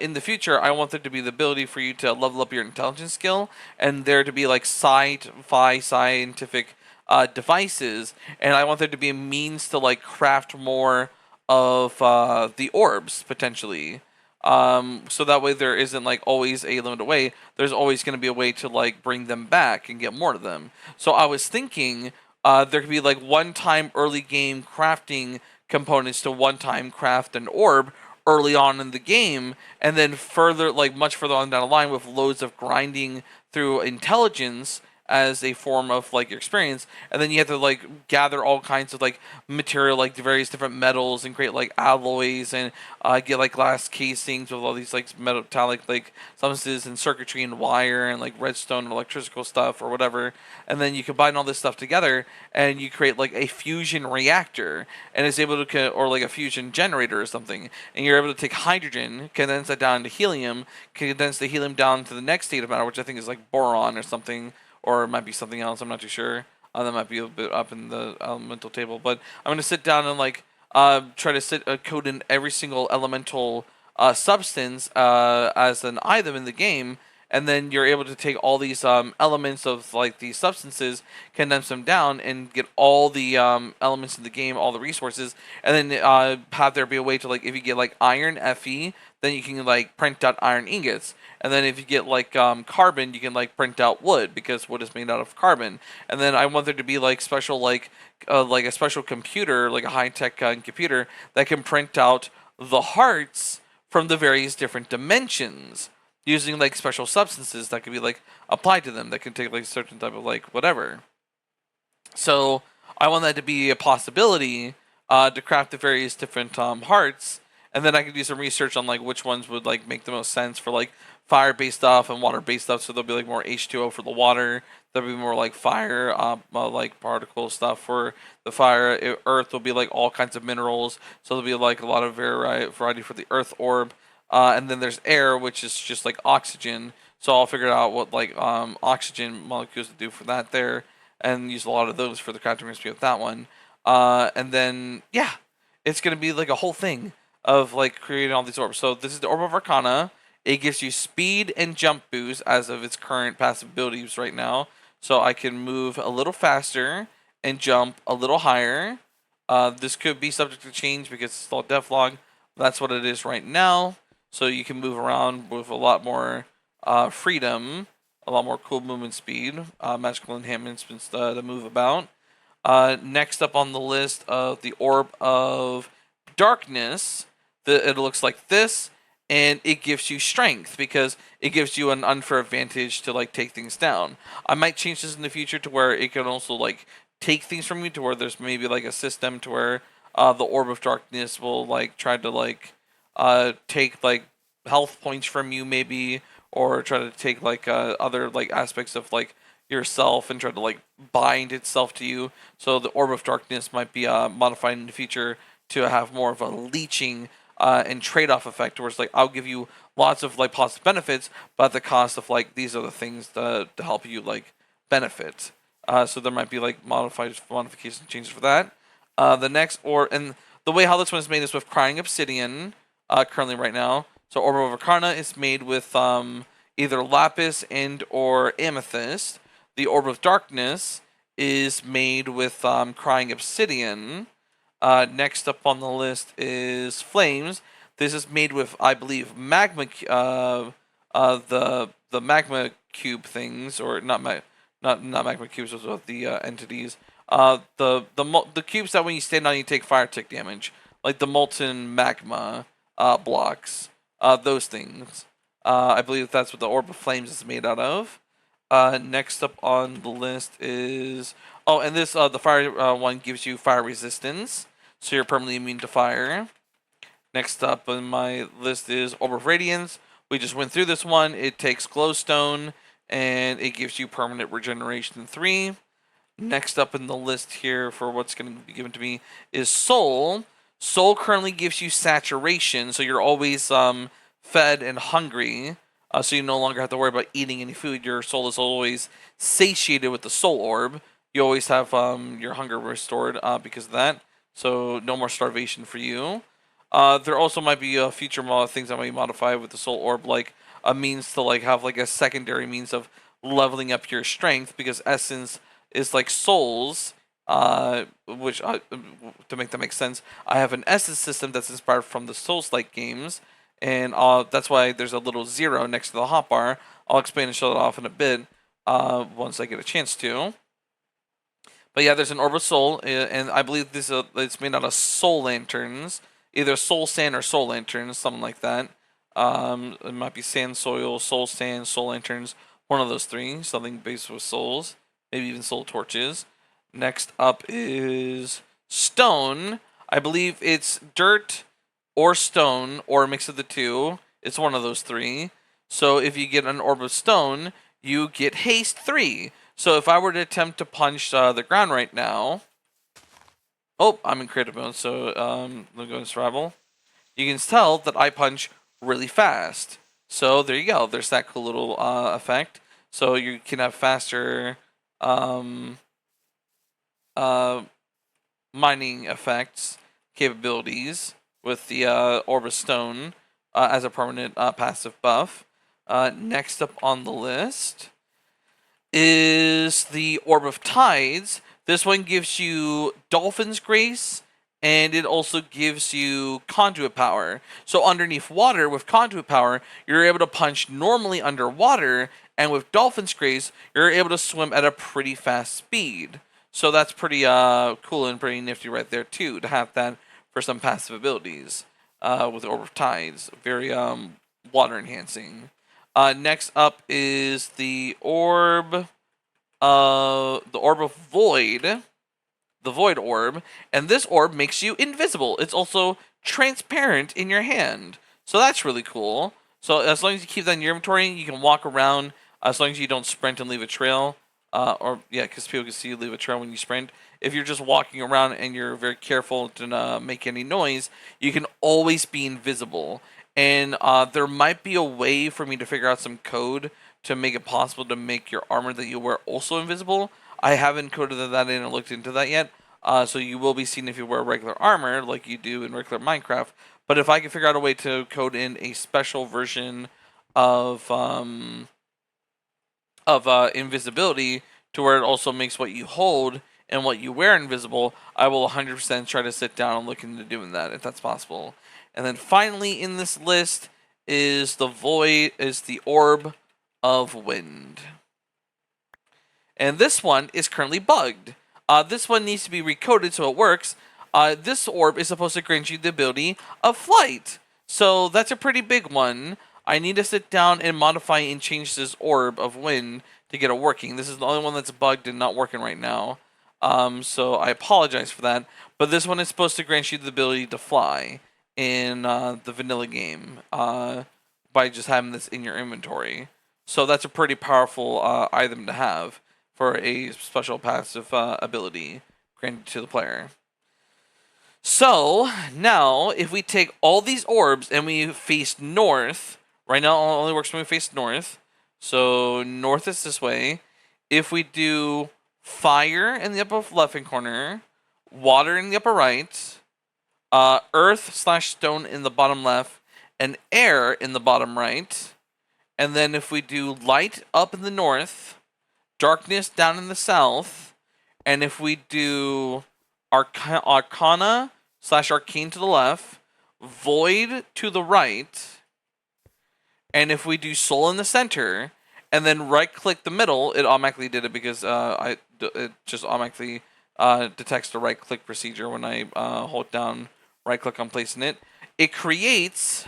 Speaker 1: In the future, I want there to be the ability for you to level up your intelligence skill, and there to be like sci-fi scientific devices, and I want there to be a means to like craft more of the orbs potentially. So that way there isn't like always a limited way. There's always going to be a way to like bring them back and get more of them. So I was thinking there could be like one-time early game crafting components to one-time craft an orb early on in the game, and then further, like much further on down the line, with loads of grinding through intelligence as a form of like your experience, and then you have to like gather all kinds of like material, like the various different metals, and create like alloys, and get like glass casings with all these like metallic like substances and circuitry and wire and like redstone and electrical stuff or whatever, and then you combine all this stuff together and you create like a fusion reactor, and it's able to or like a fusion generator or something, and you're able to take hydrogen, condense that down to helium, condense the helium down to the next state of matter, which I think is like boron or something, or it might be something else. I'm not too sure. That might be a bit up in the elemental table. But I'm going to sit down and like try to code in every single elemental substance as an item in the game, and then you're able to take all these elements of like these substances, condense them down, and get all the elements in the game, all the resources, and then have there be a way to like, if you get like iron Fe, then you can like print out iron ingots. And then if you get like carbon, you can like print out wood, because wood is made out of carbon. And then I want there to be like special like a special computer, like a high tech computer that can print out the hearts from the various different dimensions using like special substances that can be like applied to them, that can take like a certain type of like whatever. So I want that to be a possibility to craft the various different hearts, and then I can do some research on like which ones would like make the most sense for like fire-based stuff and water-based stuff. So there'll be like more H2O for the water. There'll be more like fire, like particle stuff for the fire. Earth will be like all kinds of minerals. So there'll be like a lot of variety for the earth orb. And then there's air, which is just like oxygen. So I'll figure out what like oxygen molecules to do for that there, and use a lot of those for the crafting recipe of that one. And then yeah, it's gonna be like a whole thing of like creating all these orbs. So this is the Orb of Arcana. It gives you speed and jump boost as of its current passive abilities right now. So I can move a little faster and jump a little higher. This could be subject to change because it's all DevLog. That's what it is right now. So you can move around with a lot more freedom, a lot more cool movement speed, magical enhancements to move about. Next up on the list of the Orb of Darkness, it looks like this, and it gives you strength because it gives you an unfair advantage to like take things down. I might change this in the future to where it can also like take things from you, to where there's maybe like a system to where the Orb of Darkness will like try to like take like health points from you maybe, or try to take like other like aspects of like yourself and try to like bind itself to you. So the Orb of Darkness might be modified in the future to have more of a leeching and trade-off effect, where it's like I'll give you lots of like positive benefits, but at the cost of like these are the things to help you like benefit. So there might be like modification changes for that. The next and the way how this one is made is with Crying Obsidian currently right now. So Orb of Arcana is made with either lapis and or amethyst. The Orb of Darkness is made with Crying Obsidian. Next up on the list is flames. This is made with, I believe, magma. The magma cube things, or not magma cubes, but the entities. The cubes that when you stand on, you take fire tick damage, like the molten magma blocks. Those things. I believe that's what the orb of flames is made out of. Next up on the list is and this the fire one gives you fire resistance, so you're permanently immune to fire. Next up on my list is Orb of Radiance. We just went through this one. It takes glowstone and it gives you permanent regeneration 3. Next up in the list here for what's going to be given to me is Soul. Soul currently gives you saturation, so you're always fed and hungry. So you no longer have to worry about eating any food. Your soul is always satiated with the soul orb. You always have your hunger restored because of that. So no more starvation for you. There also might be future things that might modify with the soul orb, like a means to have a secondary means of leveling up your strength, because essence is like souls. Which to make that make sense, I have an essence system that's inspired from the Souls-like games. And that's why there's a little 0 next to the hotbar. I'll explain and show that off in a bit once I get a chance to. But yeah, there's an Orb of Soul, and I believe it's made out of soul lanterns. Either soul sand or soul lanterns, something like that. It might be sand soil, soul sand, soul lanterns. One of those 3, something based with souls. Maybe even soul torches. Next up is stone. I believe it's dirt or stone, or a mix of the 2. It's one of those 3. So if you get an orb of stone, you get haste 3. So if I were to attempt to punch the ground right now... Oh, I'm in creative mode, so let me go in survival. You can tell that I punch really fast. So there you go. There's that cool little effect. So you can have faster mining effects, capabilities, with the Orb of Stone as a permanent passive buff. Next up on the list is the Orb of Tides. This one gives you Dolphin's Grace, and it also gives you Conduit Power. So underneath water, with Conduit Power, you're able to punch normally underwater, and with Dolphin's Grace, you're able to swim at a pretty fast speed. So that's pretty cool and pretty nifty right there, too, to have that for some passive abilities with Orb of Tides. Very water enhancing. Next up is the Orb of Void. The Void Orb. And this orb makes you invisible. It's also transparent in your hand. So that's really cool. So as long as you keep that in your inventory, you can walk around as long as you don't sprint and leave a trail. Because people can see you leave a trail when you sprint. If you're just walking around and you're very careful to not make any noise, you can always be invisible. And there might be a way for me to figure out some code to make it possible to make your armor that you wear also invisible. I haven't coded that in or looked into that yet. So you will be seen if you wear regular armor like you do in regular Minecraft. But if I can figure out a way to code in a special version of invisibility to where it also makes what you hold and what you wear invisible, I will 100% try to sit down and look into doing that if that's possible. And then finally in this list is the Orb of Wind. And this one is currently bugged. This one needs to be recoded so it works. This orb is supposed to grant you the ability of flight. So that's a pretty big one. I need to sit down and modify and change this Orb of Wind to get it working. This is the only one that's bugged and not working right now. So I apologize for that. But this one is supposed to grant you the ability to fly in the vanilla game by just having this in your inventory. So that's a pretty powerful item to have for a special passive ability granted to the player. So now if we take all these orbs and we face north, right now it only works when we face north. So north is this way. If we do fire in the upper left-hand corner, water in the upper right, earth/stone in the bottom left, and air in the bottom right, and then if we do light up in the north, darkness down in the south, and if we do Arcana / Arcane to the left, Void to the right, and if we do Soul in the center, and then right-click the middle, it automatically did it because it just automatically detects the right-click procedure when I hold down right-click on placing it. It creates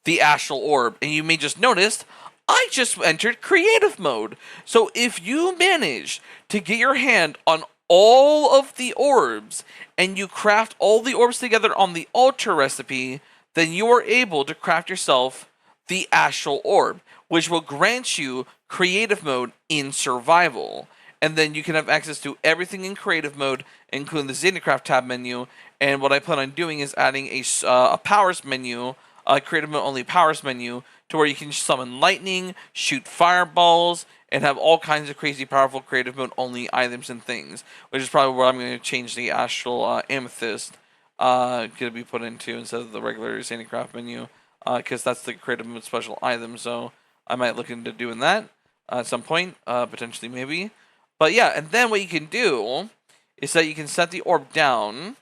Speaker 1: the astral orb, and you may just notice I just entered creative mode. So if you manage to get your hand on all of the orbs and you craft all the orbs together on the altar recipe, then you are able to craft yourself the astral orb, which will grant you creative mode in survival. And then you can have access to everything in creative mode, including the Zanycraft tab menu. And what I plan on doing is adding a powers menu, a creative mode only powers menu, to where you can summon lightning, shoot fireballs, and have all kinds of crazy powerful creative mode only items and things, which is probably where I'm going to change the astral amethyst going to be put into instead of the regular Zanycraft menu, because that's the creative mode special item. So I might look into doing that at some point, potentially maybe. But yeah, and then what you can do is that you can set the orb down,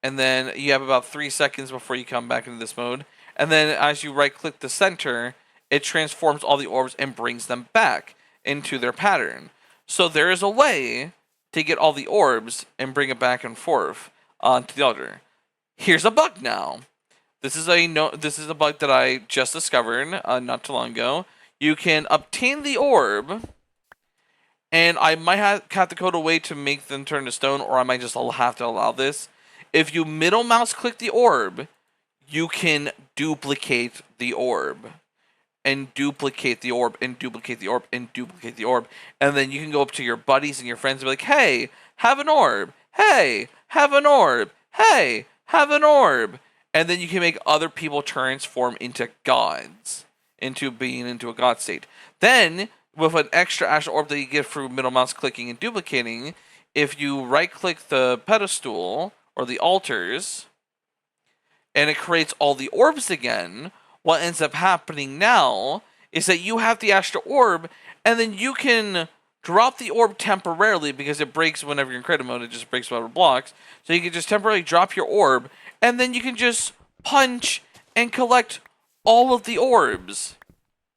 Speaker 1: and then you have about 3 seconds before you come back into this mode. And then as you right-click the center, it transforms all the orbs and brings them back into their pattern. So there is a way to get all the orbs and bring it back and forth onto the altar. Here's a bug now. This is a bug that I just discovered not too long ago. You can obtain the orb, and I might have to code a way to make them turn to stone, or I might just have to allow this. If you middle mouse click the orb, you can duplicate the orb, and duplicate the orb, and duplicate the orb, and duplicate the orb. And then you can go up to your buddies and your friends and be like, hey, have an orb. Hey, have an orb. Hey, have an orb. And then you can make other people transform into gods, into being into a god state. Then, with an extra astral orb that you get through middle mouse clicking and duplicating, if you right click the pedestal or the altars, and it creates all the orbs again, what ends up happening now is that you have the astral orb, and then you can drop the orb temporarily because it breaks whenever you're in creative mode. It just breaks whatever blocks. So you can just temporarily drop your orb, and then you can just punch and collect all of the orbs.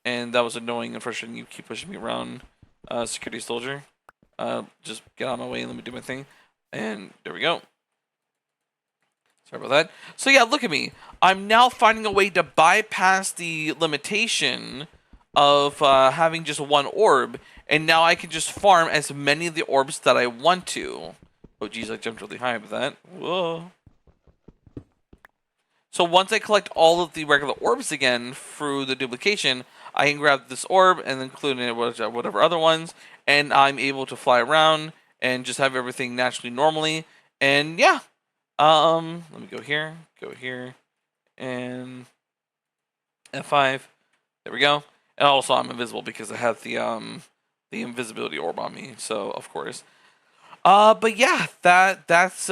Speaker 1: And that was annoying and frustrating. You keep pushing me around, security soldier. Just get out of my way and let me do my thing. And there we go. Sorry about that. So yeah, look at me. I'm now finding a way to bypass the limitation of having just one orb, and now I can just farm as many of the orbs that I want to. Oh geez, I jumped really high with that. Whoa. So once I collect all of the regular orbs again through the duplication, I can grab this orb and include in it whatever other ones, and I'm able to fly around and just have everything naturally normally. And yeah. Let me go here, and F5. There we go. And also I'm invisible because I have the invisibility orb on me, so of course. But yeah, that's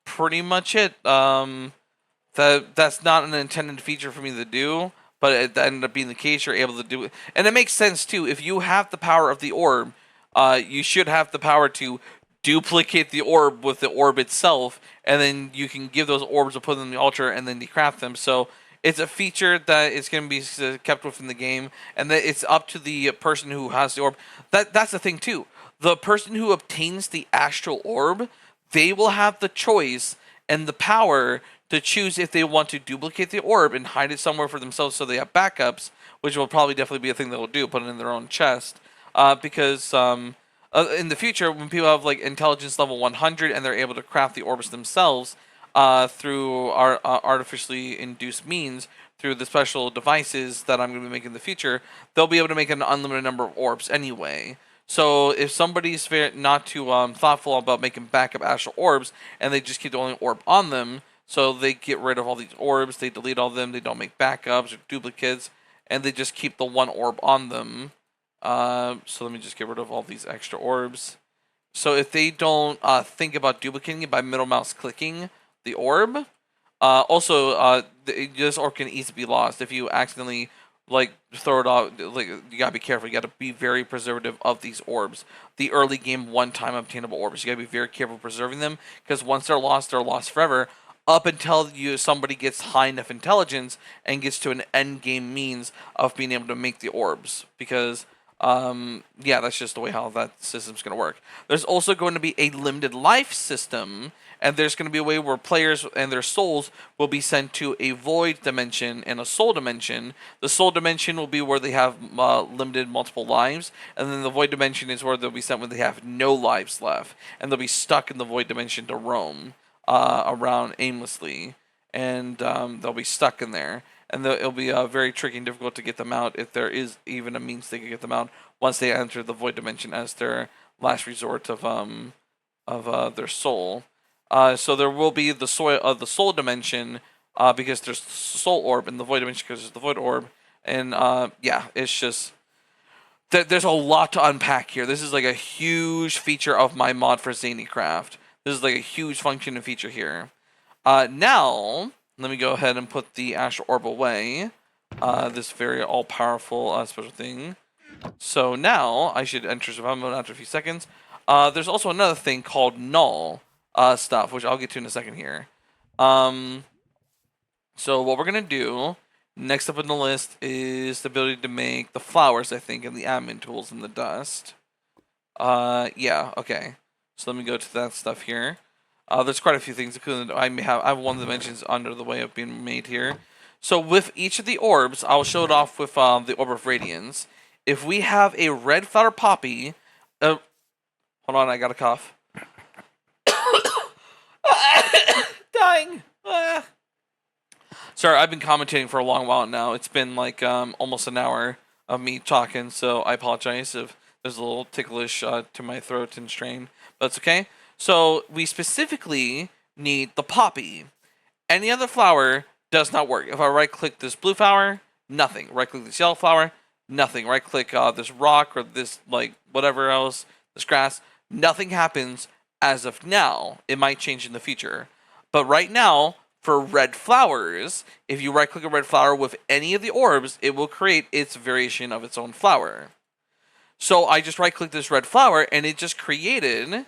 Speaker 1: pretty much it. That's not an intended feature for me to do, but it ended up being the case. You're able to do it, and it makes sense too. If you have the power of the orb, you should have the power to duplicate the orb with the orb itself, and then you can give those orbs to put them in the altar and then decraft them. So it's a feature that is going to be kept within the game, and that it's up to the person who has the orb. That's the thing too. The person who obtains the astral orb, they will have the choice and the power to choose if they want to duplicate the orb and hide it somewhere for themselves so they have backups, which will probably definitely be a thing they'll do, put it in their own chest, because in the future, when people have like intelligence level 100 and they're able to craft the orbs themselves through our artificially induced means, through the special devices that I'm going to be making in the future, they'll be able to make an unlimited number of orbs anyway. So if somebody's not too thoughtful about making backup astral orbs, and they just keep the only orb on them, so they get rid of all these orbs, they delete all of them, they don't make backups or duplicates, and they just keep the one orb on them. So let me just get rid of all these extra orbs. So if they don't think about duplicating it by middle mouse clicking the orb, this orb can easily be lost if you accidentally like throw it off. Like you gotta be careful. You gotta be very preservative of these orbs. The early game one-time obtainable orbs. You gotta be very careful preserving them because once they're lost forever. Up until somebody gets high enough intelligence and gets to an end game means of being able to make the orbs. Because yeah, that's just the way how that system's going to work. There's also going to be a limited life system, and there's going to be a way where players and their souls will be sent to a void dimension and a soul dimension. The soul dimension will be where they have limited multiple lives, and then the void dimension is where they'll be sent when they have no lives left, and they'll be stuck in the void dimension to roam around aimlessly, and they'll be stuck in there. And it'll be very tricky and difficult to get them out if there is even a means they can get them out once they enter the void dimension as their last resort of their soul. So there will be the soul dimension because there's soul orb in the void dimension because there's the void orb, and yeah, it's just there's a lot to unpack here. This is like a huge feature of my mod for Zanycraft. This is like a huge function and feature here. Now, let me go ahead and put the Astral Orb away. This very all-powerful special thing. So now, I should enter survival mode after a few seconds. There's also another thing called null stuff, which I'll get to in a second here. So what we're going to do, next up on the list, is the ability to make the flowers, I think, and the admin tools and the dust. Yeah, okay. So let me go to that stuff here. There's quite a few things, including I have one of the dimensions under the way of being made here. So with each of the orbs, I'll show it off with the Orb of Radiance. If we have a red flower poppy, hold on, I got a cough. Dying. Sorry, I've been commentating for a long while now. It's been like almost an hour of me talking, so I apologize if there's a little ticklish to my throat and strain, but it's okay. So we specifically need the poppy. Any other flower does not work. If I right-click this blue flower, nothing. Right-click this yellow flower, nothing. Right-click this rock or this like whatever else, this grass, nothing happens as of now. It might change in the future. But right now, for red flowers, if you right-click a red flower with any of the orbs, it will create its variation of its own flower. So I just right-clicked this red flower, and it just created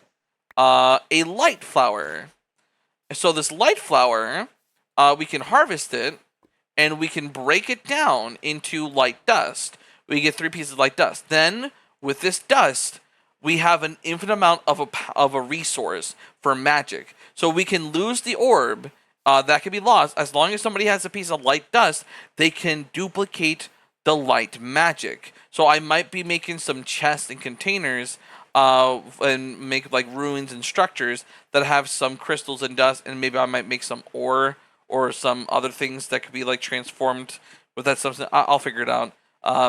Speaker 1: a light flower. So this light flower, we can harvest it, and we can break it down into light dust. We get 3 pieces of light dust. Then, with this dust, we have an infinite amount of a resource for magic. So we can lose the orb that can be lost. As long as somebody has a piece of light dust, they can duplicate the light magic. So I might be making some chests and containers and make like ruins and structures that have some crystals and dust, and maybe I might make some ore or some other things that could be like transformed with that substance. I'll figure it out.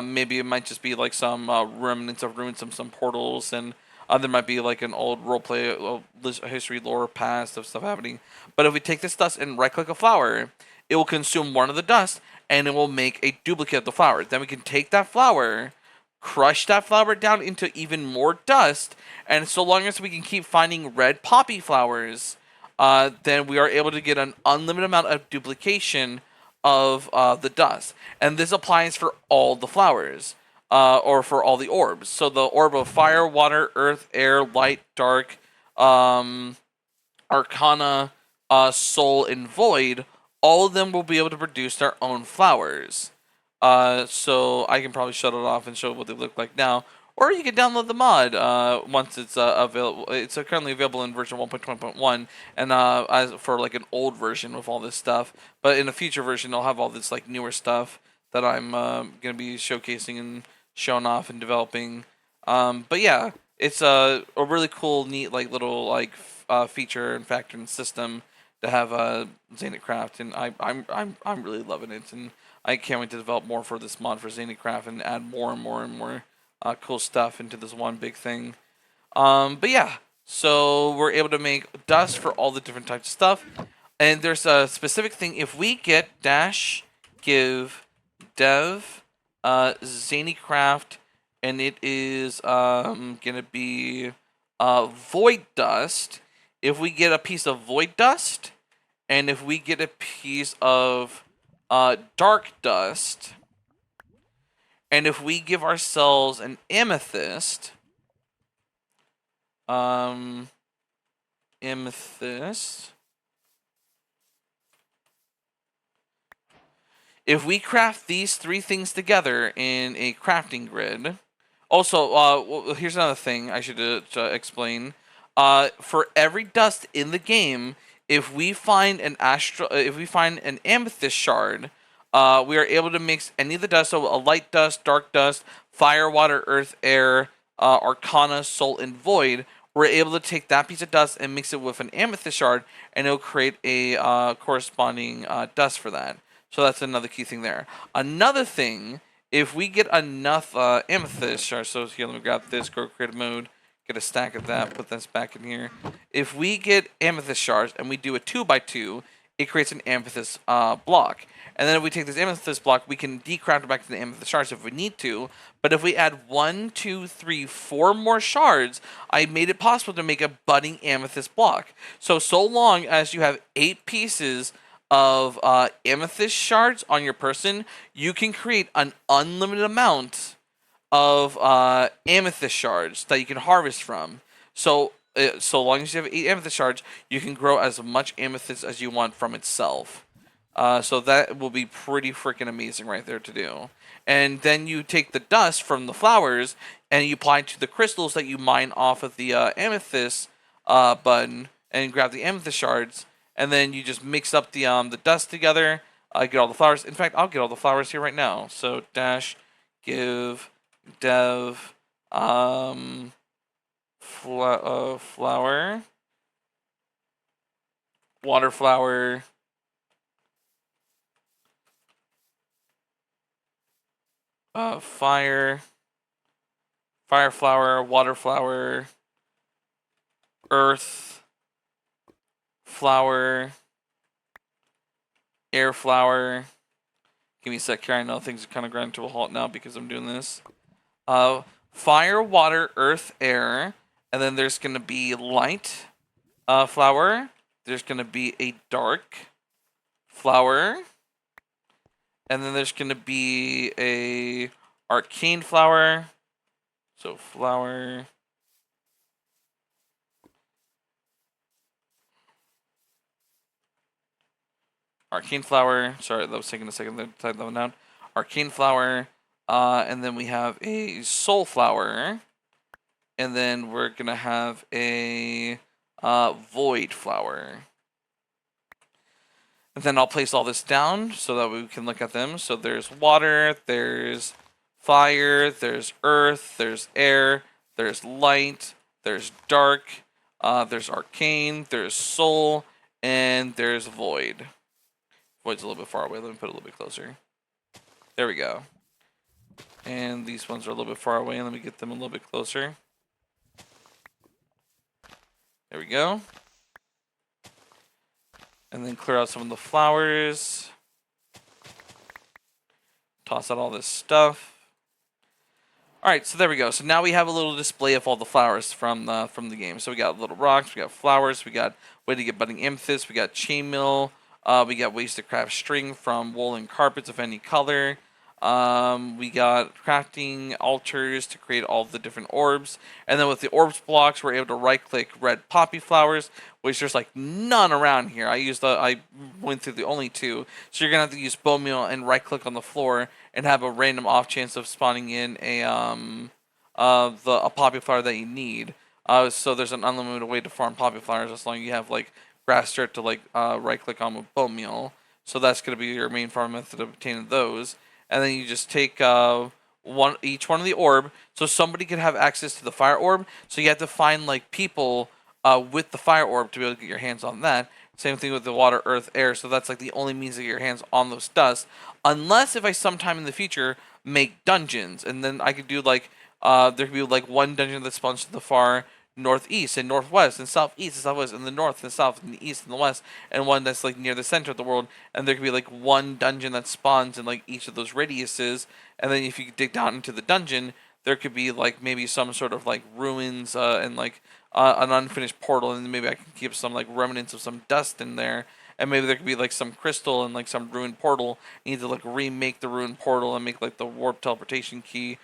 Speaker 1: Maybe it might just be like some remnants of ruins, some portals, and there might be like an old roleplay history lore past of stuff happening. But if we take this dust and right click a flower, it will consume one of the dust and it will make a duplicate of the flower. Then we can take that flower, crush that flower down into even more dust, and so long as we can keep finding red poppy flowers, then we are able to get an unlimited amount of duplication of the dust. And this applies for all the flowers, or for all the orbs. So the orb of fire, water, earth, air, light, dark, arcana, soul, and void, all of them will be able to produce their own flowers. So I can probably shut it off and show what they look like now. Or you can download the mod once it's available. It's currently available in version 1.1.1, and as for like an old version with all this stuff. But in a future version, they'll have all this like newer stuff that I'm gonna be showcasing and showing off and developing. But yeah, it's a really cool, neat like little like feature and factor and system to have Zanycraft, and I'm really loving it, and I can't wait to develop more for this mod for Zanycraft and add more and more and more cool stuff into this one big thing. But yeah, so we're able to make dust for all the different types of stuff, and there's a specific thing. If we get -give dev Zanycraft, and it is gonna be void dust. If we get a piece of void dust, and if we get a piece of dark dust, And if we give ourselves an amethyst, amethyst. If we craft these three things together in a crafting grid, also, well, here's another thing I should explain. For every dust in the game, if we find if we find an amethyst shard, we are able to mix any of the dust. So a light dust, dark dust, fire, water, earth, air, arcana, soul, and void. We're able to take that piece of dust and mix it with an amethyst shard, and it'll create a corresponding dust for that. So that's another key thing there. Another thing, if we get enough amethyst shards, so here, let me grab this, go creative mode, get a stack of that, put this back in here. If we get amethyst shards and we do a 2x2, it creates an amethyst block. And then if we take this amethyst block, we can decraft it back to the amethyst shards if we need to. But if we add 1, 2, 3, 4 more shards, I made it possible to make a budding amethyst block. So long as you have 8 pieces of amethyst shards on your person, you can create an unlimited amount of amethyst shards that you can harvest from. So long as you have 8 amethyst shards, you can grow as much amethyst as you want from itself. So that will be pretty freaking amazing right there to do. And then you take the dust from the flowers and you apply it to the crystals that you mine off of the amethyst button, and grab the amethyst shards. And then you just mix up the dust together. Get all the flowers. In fact, I'll get all the flowers here right now. So dash give dev flower, water flower, fire flower, water flower, earth flower, air flower. Give me a sec here. I know things are kind of grinding to a halt now because I'm doing this. Fire, water, earth, air. And then there's going to be light flower. There's going to be a dark flower. And then there's going to be a arcane flower. So flower. Arcane flower. Sorry, that was taking a second to type that one down. Arcane flower. And then we have a soul flower. And then we're going to have a void flower. And then I'll place all this down so that we can look at them. So there's water, there's fire, there's earth, there's air, there's light, there's dark, there's arcane, there's soul, and there's void. Void's a little bit far away. Let me put it a little bit closer. There we go. And these ones are a little bit far away. Let me get them a little bit closer. There we go. And then clear out some of the flowers. Toss out all this stuff. Alright, so there we go. So now we have a little display of all the flowers from the game. So we got little rocks, we got flowers, we got way to get budding amethyst, we got chainmail, we got ways to craft string from woolen carpets of any color. We got crafting altars to create all the different orbs. And then with the orbs blocks, we're able to right-click red poppy flowers, which there's like none around here. I went through the only 2. So you're going to have to use bone meal and right-click on the floor and have a random off chance of spawning in a poppy flower that you need. So there's an unlimited way to farm poppy flowers as long as you have like grass dirt to like right-click on with bone meal. So that's going to be your main farm method of obtaining those. And then you just take each one of the orb, so somebody can have access to the fire orb. So you have to find like people with the fire orb to be able to get your hands on that. Same thing with the water, earth, air. So that's like the only means to get your hands on those dust. Unless if I sometime in the future make dungeons, and then I could do like there could be like one dungeon that spawns to the far northeast and northwest and southeast and southwest and the north and south and the east and the west, and one that's like near the center of the world, and there could be like one dungeon that spawns in like each of those radiuses. And then if you dig down into the dungeon, there could be like maybe some sort of like ruins and like an unfinished portal, and maybe I can keep some like remnants of some dust in there, and maybe there could be like some crystal and like some ruined portal. You need to like remake the ruined portal and make like the warp teleportation key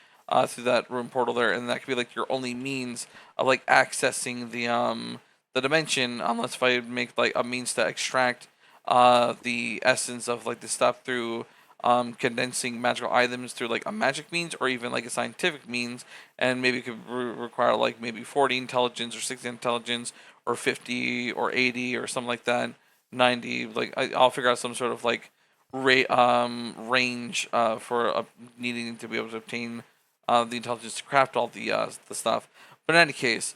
Speaker 1: through that ruined portal there, and that could be like your only means of like accessing the dimension, unless if I make like a means to extract the essence of like the stuff through condensing magical items through like a magic means or even like a scientific means, and maybe it could require like maybe 40 intelligence or 60 intelligence or 50 or 80 or something like that, 90. Like I'll figure out some sort of like range for needing to be able to obtain the intelligence to craft all the stuff. But in any case,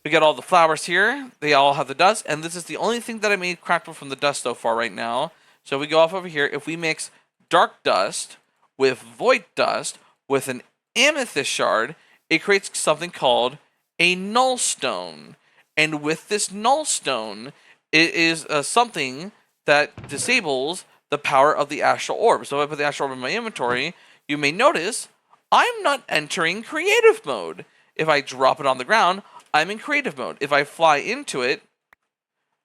Speaker 1: we got all the flowers here. They all have the dust, and this is the only thing that I made craftable from the dust so far right now. So we go off over here. If we mix dark dust with void dust with an amethyst shard, it creates something called a null stone. And with this null stone, it is something that disables the power of the astral orb. So if I put the astral orb in my inventory, you may notice I'm not entering creative mode. If I drop it on the ground, I'm in creative mode. If I fly into it,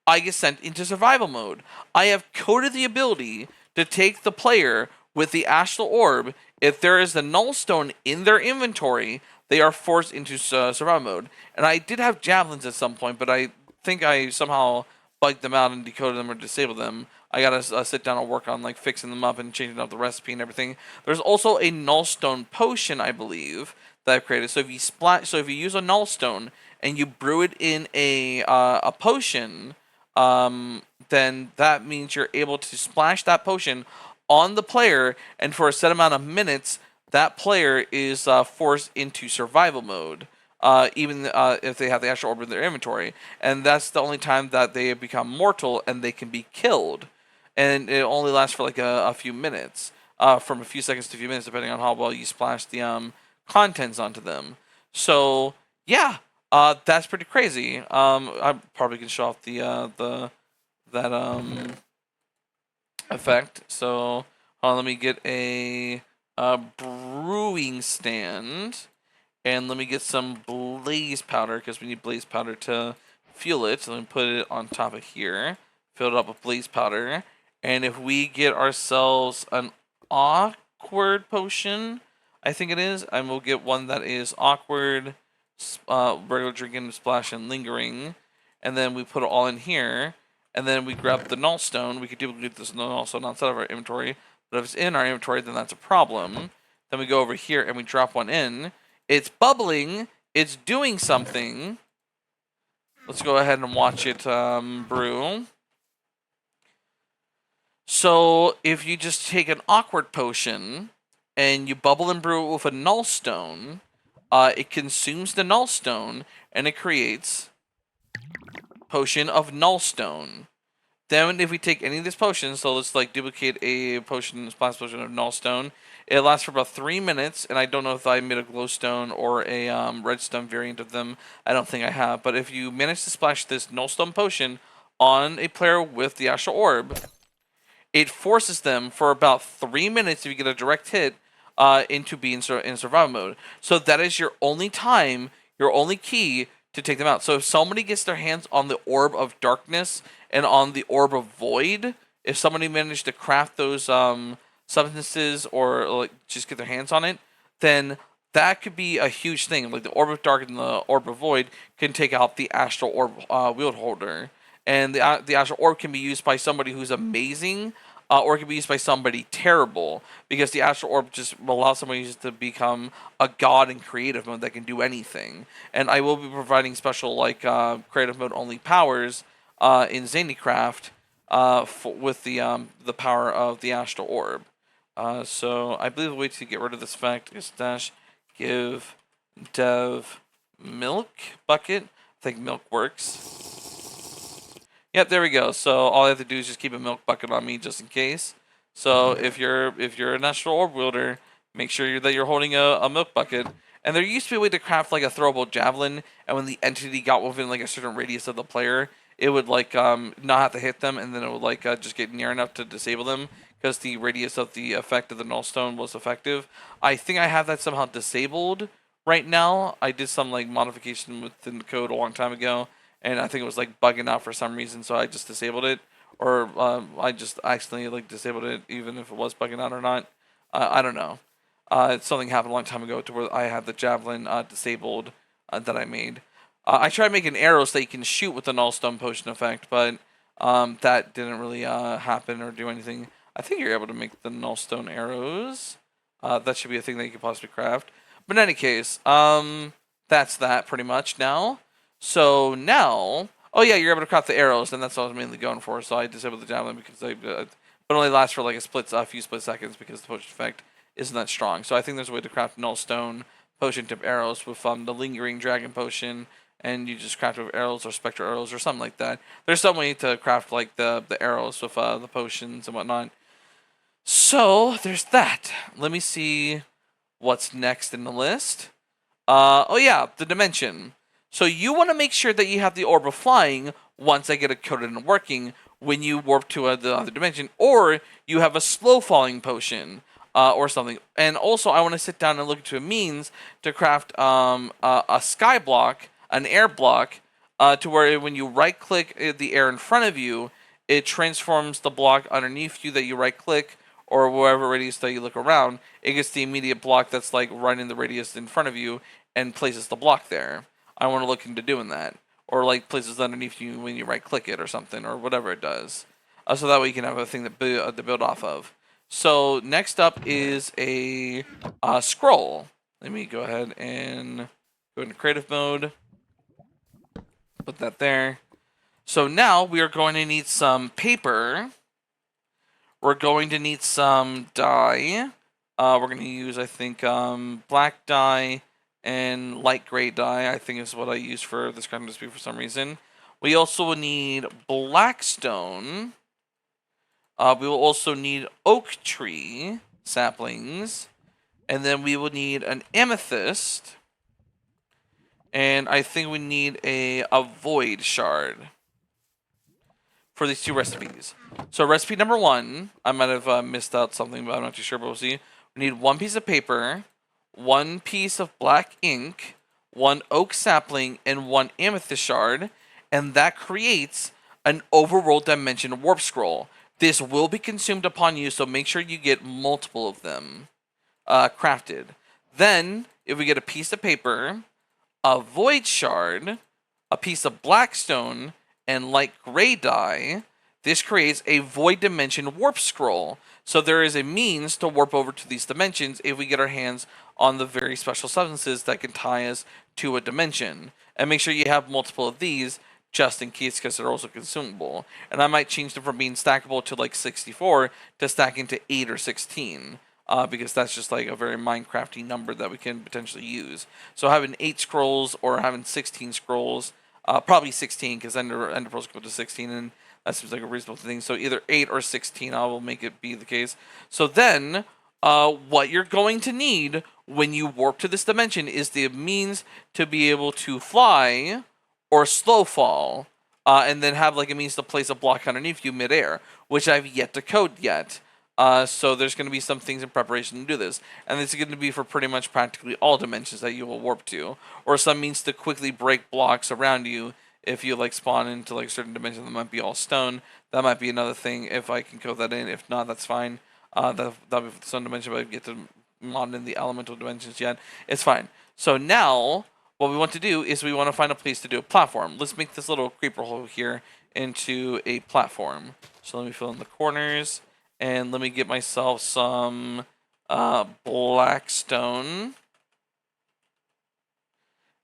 Speaker 1: I get sent into survival mode. I have coded the ability to take the player with the astral orb. If there is a null stone in their inventory, they are forced into survival mode. And I did have javelins at some point, but I think I somehow bugged them out and decoded them or disabled them. I gotta sit down and work on like fixing them up and changing up the recipe and everything. There's also a null stone potion, I believe, that I've created. So if you use a null stone and you brew it in a potion, then that means you're able to splash that potion on the player, and for a set amount of minutes, that player is forced into survival mode, even if they have the astral orb in their inventory. And that's the only time that they become mortal and they can be killed. And it only lasts for like a few minutes, from a few seconds to a few minutes, depending on how well you splash the contents onto them. So yeah, that's pretty crazy. I probably can show off that effect. So let me get a brewing stand, and let me get some blaze powder because we need blaze powder to fuel it. So let me put it on top of here, fill it up with blaze powder, and if we get ourselves an awkward potion, I think it is, and we'll get one that is awkward, regular drinking, splash, and lingering, and then we put it all in here, and then we grab the null stone. We could duplicate this null stone outside of our inventory, but if it's in our inventory, then that's a problem. Then we go over here and we drop one in. It's bubbling. It's doing something. Let's go ahead and watch it brew. So if you just take an awkward potion and you bubble and brew it with a null stone, it consumes the null stone and it creates potion of null stone. Then if we take any of these potions, so let's like duplicate a potion, splash potion of null stone, it lasts for about 3 minutes, and I don't know if I made a glowstone or a redstone variant of them. I don't think I have, but if you manage to splash this null stone potion on a player with the astral orb, it forces them for about 3 minutes, if you get a direct hit, into being in survival mode. So that is your only time, your only key to take them out. So if somebody gets their hands on the orb of darkness and on the orb of void, if somebody managed to craft those substances or like just get their hands on it, then that could be a huge thing. Like the orb of dark and the orb of void can take out the astral orb wield holder. And the astral orb can be used by somebody who's amazing, or it can be used by somebody terrible, because the astral orb just will allow somebody just to become a god in creative mode that can do anything. And I will be providing special like creative mode only powers in Zanycraft with the power of the astral orb. So I believe the way to get rid of this effect is dash give dev milk bucket. I think milk works. Yep, there we go. So all I have to do is just keep a milk bucket on me just in case. So if you're an astral orb wielder, make sure that you're holding a milk bucket. And there used to be a way to craft like a throwable javelin, and when the entity got within like a certain radius of the player, it would like not have to hit them, and then it would like just get near enough to disable them because the radius of the effect of the null stone was effective. I think I have that somehow disabled right now. I did some like modification within the code a long time ago, and I think it was like bugging out for some reason, so I just disabled it. or I just accidentally like disabled it, even if it was bugging out or not. I don't know. Something happened a long time ago to where I had the javelin disabled that I made. I tried making arrows that you can shoot with the nullstone potion effect, but that didn't really happen or do anything. I think you're able to make the nullstone arrows. That should be a thing that you could possibly craft. But in any case, that's that pretty much now. So now, oh yeah, you're able to craft the arrows, and that's what I was mainly going for. So I disabled the javelin because but only lasts for like a few split seconds because the potion effect isn't that strong. So I think there's a way to craft nullstone potion tip arrows with the lingering dragon potion, and you just craft it with arrows or spectral arrows or something like that. There's some way to craft like the arrows with the potions and whatnot. So there's that. Let me see what's next in the list. Oh yeah, the dimension. So you want to make sure that you have the orb of flying once I get it coded and working when you warp to the other dimension, or you have a slow falling potion or something. And also, I want to sit down and look into a means to craft a sky block, an air block, to where when you right click the air in front of you, it transforms the block underneath you that you right click, or wherever radius that you look around, it gets the immediate block that's like right in the radius in front of you and places the block there. I want to look into doing that. Or like places underneath you when you right click it or something, or whatever it does. So that way you can have a thing to build off of. So next up is a scroll. Let me go ahead and go into creative mode. Put that there. So now we are going to need some paper. We're going to need some dye. We're going to use, I think, black dye and light gray dye, I think is what I use for this crafting recipe for some reason. We also will need blackstone. We will also need oak tree saplings. And then we will need an amethyst. And I think we need a void shard for these two recipes. So recipe number 1, I might have missed out something, but I'm not too sure, but we'll see. We need 1 piece of paper, 1 piece of black ink, 1 oak sapling, and 1 amethyst shard, and that creates an overworld dimension warp scroll. This will be consumed upon you, so make sure you get multiple of them crafted. Then, if we get a piece of paper, a void shard, a piece of blackstone, and light gray dye, this creates a void dimension warp scroll. So there is a means to warp over to these dimensions if we get our hands on the very special substances that can tie us to a dimension. And make sure you have multiple of these just in case, because they're also consumable. And I might change them from being stackable to like 64 to stacking to 8 or 16. Because that's just like a very Minecrafty number that we can potentially use. So having 8 scrolls or having 16 scrolls, probably 16 because Ender Pearls go to 16, and that seems like a reasonable thing. So either 8 or 16, I will make it be the case. So then, what you're going to need when you warp to this dimension is the means to be able to fly or slow fall, and then have like a means to place a block underneath you midair, which I've yet to code yet. So there's going to be some things in preparation to do this. And this is going to be for pretty much practically all dimensions that you will warp to. Or some means to quickly break blocks around you if you like spawn into like certain dimensions that might be all stone. That might be another thing if I can code that in. If not, that's fine. That'll be for the stone dimension, but I get to mod in the elemental dimensions yet. It's fine. So now, what we want to do is we want to find a place to do a platform. Let's make this little creeper hole here into a platform. So let me fill in the corners. And let me get myself some blackstone.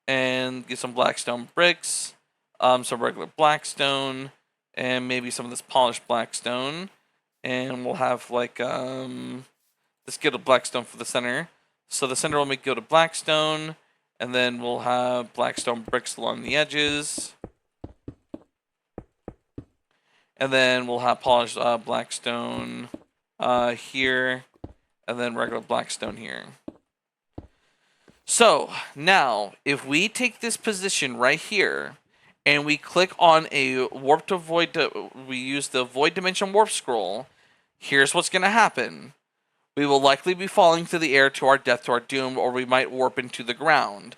Speaker 1: And get some blackstone bricks. Some regular blackstone. And maybe some of this polished blackstone. And we'll have like this gilded blackstone for the center. So the center will make gilded blackstone. And then we'll have blackstone bricks along the edges. And then we'll have polished blackstone here, and then regular blackstone here. So, now, if we take this position right here, and we click on a warp to void, we use the void dimension warp scroll, here's what's going to happen. We will likely be falling through the air to our death, to our doom, or we might warp into the ground.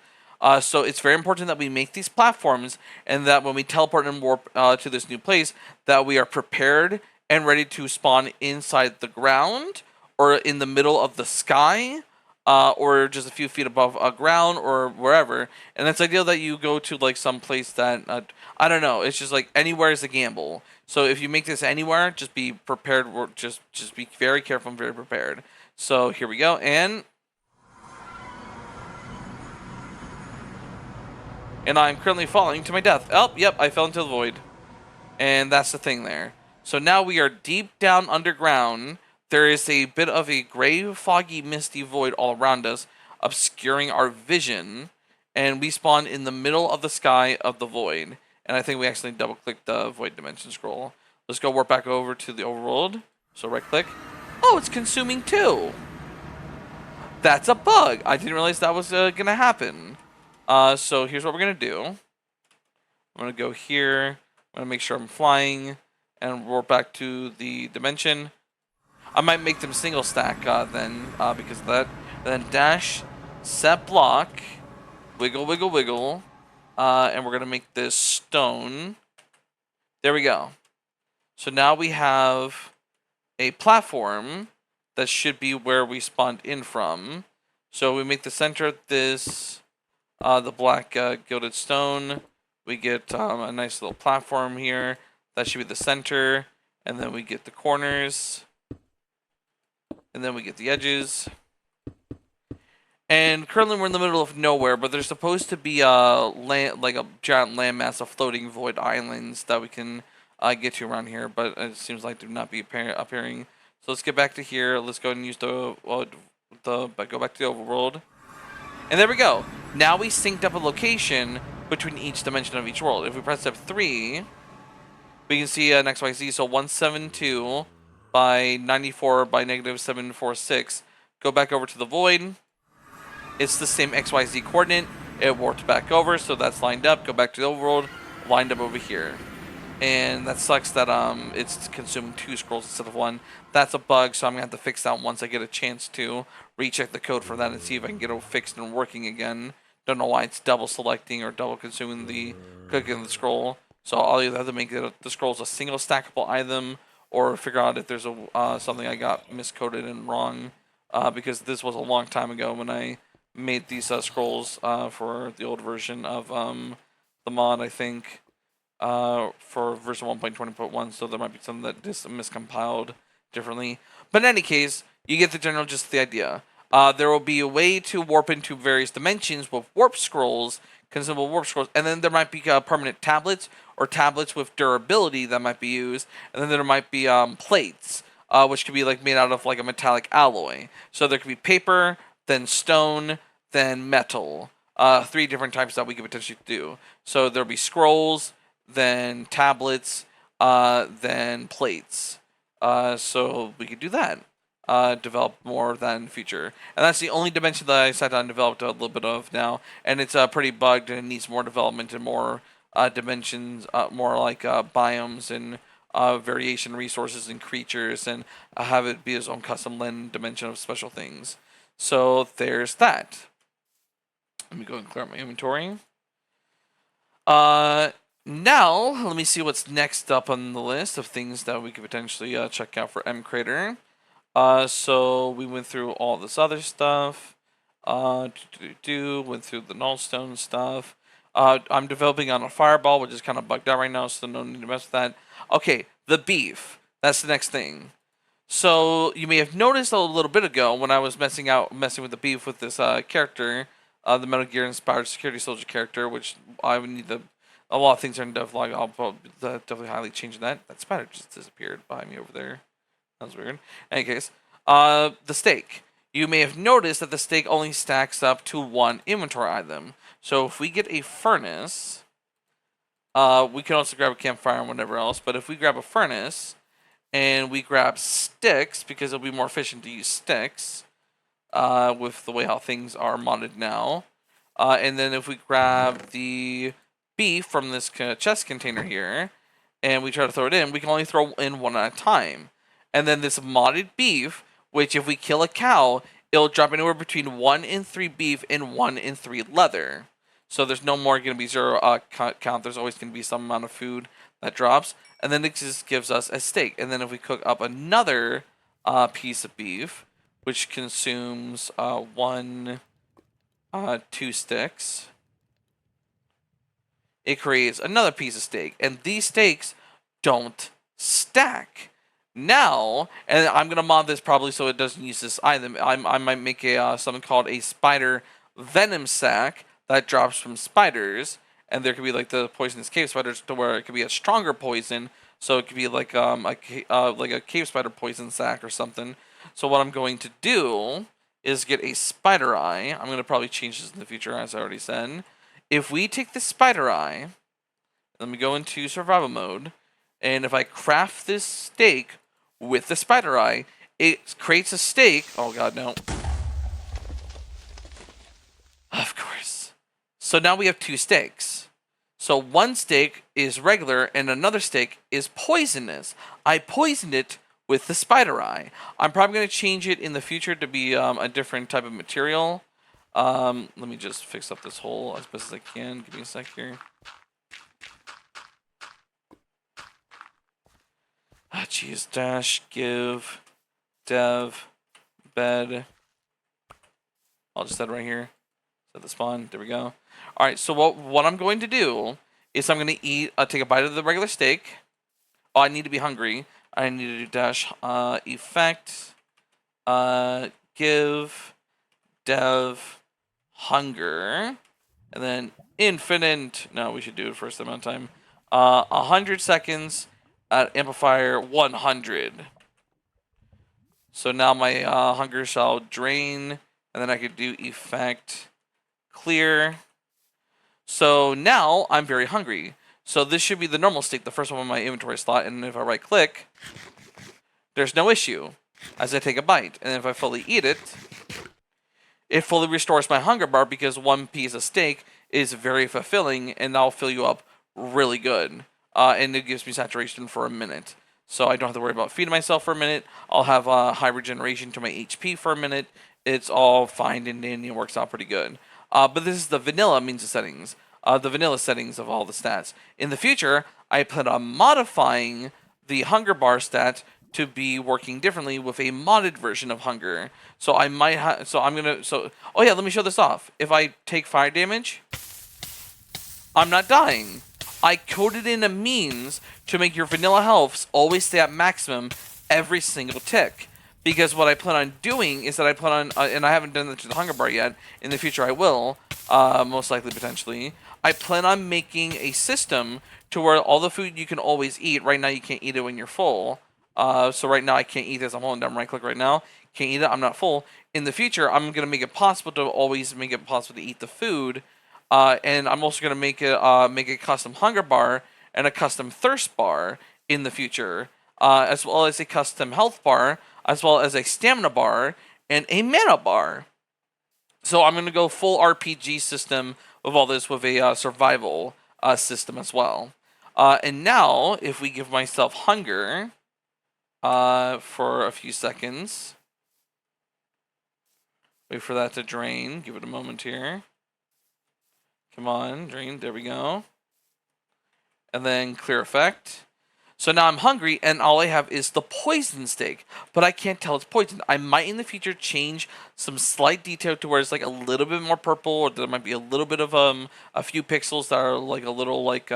Speaker 1: So it's very important that we make these platforms, and that when we teleport and warp to this new place, that we are prepared and ready to spawn inside the ground, or in the middle of the sky, or just a few feet above ground, or wherever. And it's ideal that you go to like some place that I don't know. It's just like anywhere is a gamble. So if you make this anywhere, just be prepared. Just be very careful and very prepared. So here we go, and I'm currently falling to my death. Oh, yep, I fell into the void. And that's the thing there. So now we are deep down underground. There is a bit of a gray, foggy, misty void all around us, obscuring our vision. And we spawn in the middle of the sky of the void. And I think we actually double-clicked the void dimension scroll. Let's go warp back over to the overworld. So right-click. Oh, it's consuming too. That's a bug. I didn't realize that was going to happen. So here's what we're going to do. I'm going to go here. I'm going to make sure I'm flying and warp back to the dimension. I might make them single stack then because of that. Then dash, set block, wiggle, wiggle, wiggle. And we're going to make this stone. There we go. So now we have a platform that should be where we spawned in from. So we make the center of this the black gilded stone. We get a nice little platform here. That should be the center. And then we get the corners. And then we get the edges. And currently we're in the middle of nowhere, but there's supposed to be land, like a giant landmass of floating void islands that we can get to around here, but it seems like they're not be appearing. So let's get back to here. Let's go ahead and use go back to the overworld. And there we go. Now we synced up a location between each dimension of each world. If we press F3, we can see an XYZ. So 172 by 94 by negative 746. Go back over to the void. It's the same XYZ coordinate. It warped back over, so that's lined up. Go back to the overworld, lined up over here. And that sucks that it's consuming 2 scrolls instead of 1. That's a bug, so I'm going to have to fix that once I get a chance to recheck the code for that and see if I can get it fixed and working again. Don't know why it's double selecting or double consuming the cookie of the scroll. So I'll either have to make the scrolls a single stackable item or figure out if there's something I got miscoded and wrong. Because this was a long time ago when I made these scrolls for the old version of the mod, I think. For version 1.20.1, so there might be some that just miscompiled differently. But in any case, you get the general gist of the idea. There will be a way to warp into various dimensions with warp scrolls, consumable warp scrolls, and then there might be permanent tablets or tablets with durability that might be used, and then there might be plates, which could be like made out of like a metallic alloy. So there could be paper, then stone, then metal. 3 different types that we could potentially do. So there'll be scrolls, then tablets, then plates. So we could do that. Develop more of that in the future. And that's the only dimension that I sat down and developed a little bit of now. And it's pretty bugged and it needs more development and more dimensions, more like biomes and variation resources and creatures, and have it be its own custom land dimension of special things. So there's that. Let me go and clear out my inventory. Now, let me see what's next up on the list of things that we could potentially check out for mcreator. So we went through all this other stuff. Went through the nullstone stuff. I'm developing on a fireball, which is kind of bugged out right now, so no need to mess with that. Okay, the beef. That's the next thing. So you may have noticed a little bit ago when I was messing with the beef with this character, the Metal Gear inspired security soldier character, which I would need to. A lot of things are in DevLog. I'll probably definitely highly change that. That spider just disappeared behind me over there. That was weird. In any case, the steak. You may have noticed that the steak only stacks up to 1 inventory item. So if we get a furnace, we can also grab a campfire and whatever else. But if we grab a furnace and we grab sticks, because it'll be more efficient to use sticks with the way how things are modded now. And then if we grab the beef from this chest container here, and we try to throw it in, we can only throw in 1 at a time. And then this modded beef, which if we kill a cow, it'll drop anywhere between 1 and 3 beef and 1 and 3 leather. So there's no more going to be zero count. There's always going to be some amount of food that drops. And then it just gives us a steak. And then if we cook up another piece of beef, which consumes 2 sticks, it creates another piece of steak. And these steaks don't stack. Now, and I'm going to mod this probably so it doesn't use this item, I might make something called a spider venom sac that drops from spiders, and there could be like the poisonous cave spiders to where it could be a stronger poison, so it could be like a cave spider poison sac or something. So what I'm going to do is get a spider eye. I'm going to probably change this in the future, as I already said. If we take the spider eye, let me go into survival mode, and if I craft this steak with the spider eye, it creates a steak. Oh god, no. Of course. So now we have 2 steaks. So one steak is regular and another steak is poisonous. I poisoned it with the spider eye. I'm probably going to change it in the future to be a different type of material. Let me just fix up this hole as best as I can. Give me a sec here. Geez, dash, give, dev, bed. I'll just set it right here. Set the spawn. There we go. All right. So what I'm going to do is I'm going to eat. Take a bite of the regular steak. Oh, I need to be hungry. I need to do dash effect, give, dev, hunger, and then infinite. No, we should do it first amount of time. 100 seconds. At amplifier 100. So now my hunger shall drain, and then I could do effect clear. So now I'm very hungry. So this should be the normal state, the first one on my inventory slot, and if I right click, there's no issue as I take a bite. And if I fully eat it, it fully restores my hunger bar because one piece of steak is very fulfilling, and that'll fill you up really good. And it gives me saturation for a minute. So I don't have to worry about feeding myself for a minute. I'll have high regeneration to my HP for a minute. It's all fine and dandy and works out pretty good. But this is the vanilla means of settings. The vanilla settings of all the stats. In the future, I plan on modifying the hunger bar stat to be working differently with a modded version of hunger. So I might have... So I'm going to... Oh yeah, let me show this off. If I take fire damage, I'm not dying. I coded in a means to make your vanilla healths always stay at maximum every single tick. Because what I plan on doing is that I plan on, and I haven't done that to the hunger bar yet, in the future I will, most likely potentially, I plan on making a system to where all the food you can always eat, right now you can't eat it when you're full. So right now I can't eat this, I'm holding down right click right now, can't eat it, I'm not full. In the future, I'm going to make it possible to always make it possible to eat the food. And I'm also going to make a custom hunger bar and a custom thirst bar in the future, as well as a custom health bar, as well as a stamina bar and a mana bar. So I'm going to go full RPG system with all this with a survival system as well. And now, if we give myself hunger for a few seconds, wait for that to drain, give it a moment here. Come on, drain, there we go. And then clear effect. So now I'm hungry, and all I have is the poison steak, but I can't tell it's poison. I might in the future change some slight detail to where it's like a little bit more purple, or there might be a little bit of a few pixels that are like a little like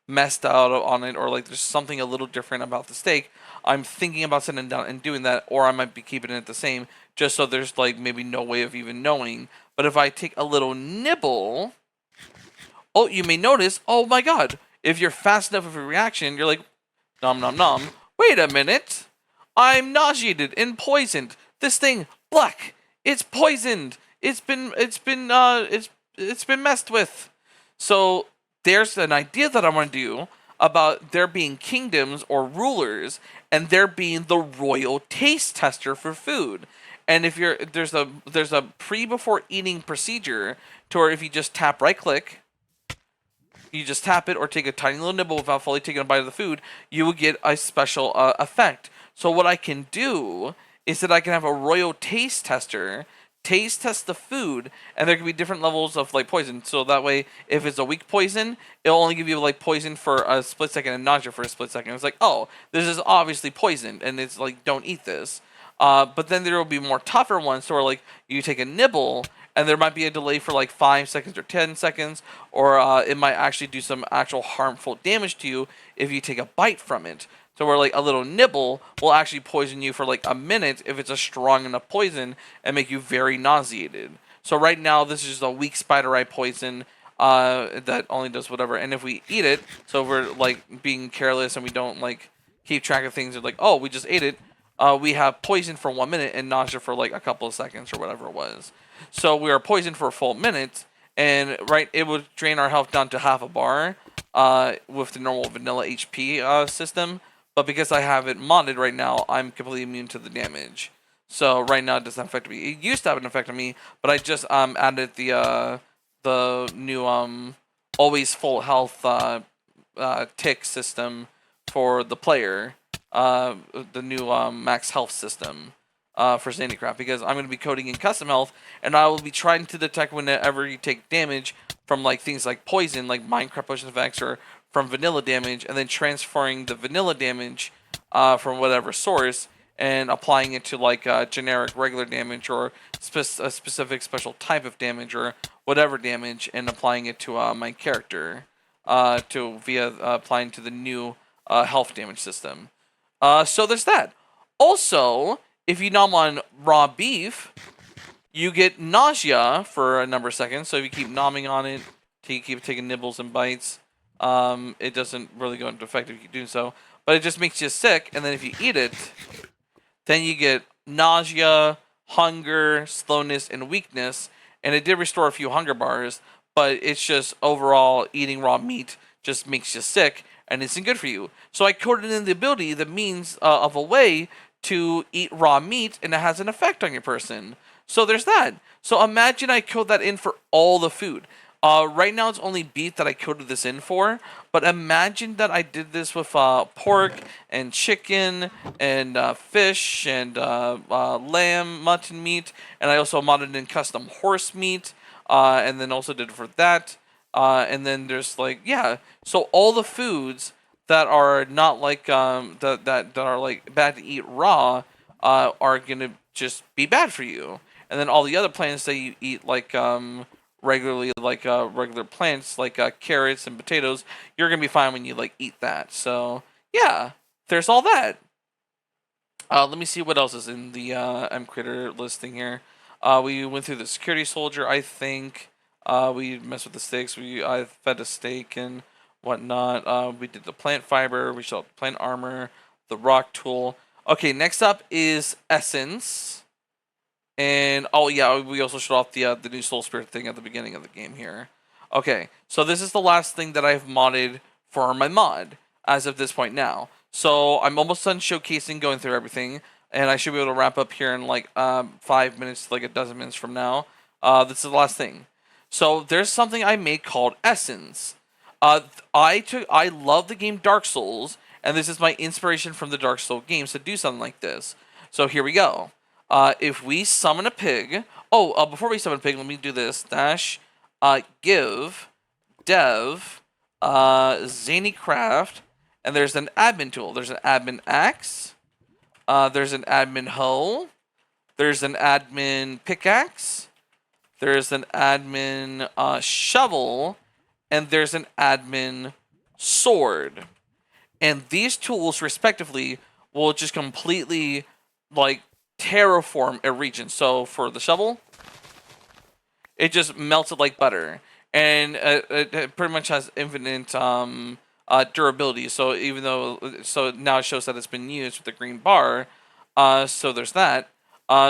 Speaker 1: messed out on it, or like there's something a little different about the steak. I'm thinking about sitting down and doing that, or I might be keeping it the same, just so there's like maybe no way of even knowing. But if I take a little nibble, oh, you may notice, oh my god, if you're fast enough of a reaction, you're like, nom nom nom. Wait a minute. I'm nauseated and poisoned. This thing, black. It's poisoned. It's been messed with. So there's an idea that I want to do about there being kingdoms or rulers, and there being the royal taste tester for food. And if there's a before eating procedure to where if you just tap right click, you just tap it or take a tiny little nibble without fully taking a bite of the food, you will get a special effect. So what I can do is that I can have a royal taste tester taste test the food, and there can be different levels of like poison. So that way, if it's a weak poison, it'll only give you like poison for a split second and nausea for a split second. It's like, oh, this is obviously poisoned, and it's like, don't eat this. But then there will be more tougher ones, so where like you take a nibble, and there might be a delay for like 5 seconds or 10 seconds, or it might actually do some actual harmful damage to you if you take a bite from it. So where like a little nibble will actually poison you for like a minute if it's a strong enough poison and make you very nauseated. So right now this is just a weak spider eye poison that only does whatever. And if we eat it, so if we're like being careless and we don't like keep track of things, or like, oh, we just ate it, we have poison for 1 minute and nausea for like a couple of seconds or whatever it was. So we are poisoned for a full minute, and right, it would drain our health down to half a bar with the normal vanilla HP system. But because I have it modded right now, I'm completely immune to the damage. So right now it doesn't affect me. It used to have an effect on me, but I just added the new always full health tick system for the player. The new max health system for Zanycraft, because I'm going to be coding in custom health, and I will be trying to detect whenever you take damage from like things like poison, like Minecraft potion effects, or from vanilla damage, and then transferring the vanilla damage from whatever source and applying it to like generic regular damage, or a specific special type of damage, or whatever damage, and applying it to my character via applying to the new health damage system. So there's that. Also, if you nom on raw beef, you get nausea for a number of seconds. So if you keep nomming on it, you keep taking nibbles and bites, it doesn't really go into effect if you keep doing so. But it just makes you sick, and then if you eat it, then you get nausea, hunger, slowness, and weakness. And it did restore a few hunger bars, but it's just overall eating raw meat just makes you sick, and isn't good for you. So I coded in the ability, the means of a way to eat raw meat, and it has an effect on your person. So there's that. So imagine I code that in for all the food. Right now it's only beef that I coded this in for, but imagine that I did this with pork and chicken and fish and lamb, mutton meat, and I also modded in custom horse meat, and then also did it for that. And then there's like, yeah, so all the foods that are not like that are like bad to eat raw are gonna just be bad for you. And then all the other plants that you eat like regularly, like regular plants like carrots and potatoes, you're gonna be fine when you like eat that. So yeah, there's all that. Let me see what else is in the mcritter listing here. We went through the security soldier, I think. We messed with the sticks. I fed a steak and whatnot. We did the plant fiber. We shot plant armor, the rock tool. Okay, next up is essence. And oh yeah, we also showed off the new soul spirit thing at the beginning of the game here. Okay, so this is the last thing that I've modded for my mod as of this point now. So I'm almost done showcasing, going through everything, and I should be able to wrap up here in like 5 minutes, like a dozen minutes from now. This is the last thing. So there's something I made called Essence. I love the game Dark Souls, and this is my inspiration from the Dark Souls games to do something like this. So here we go. If we summon a pig, before we summon a pig, let me do this. Dash, give, dev, Zanycraft, and there's an admin tool. There's an admin axe, there's an admin hoe, there's an admin pickaxe, there's an admin shovel, and there's an admin sword. And these tools, respectively, will just completely, like, terraform a region. So for the shovel, it just melts it like butter. And it pretty much has infinite durability. So even though, so now it shows that it's been used with the green bar. So there's that.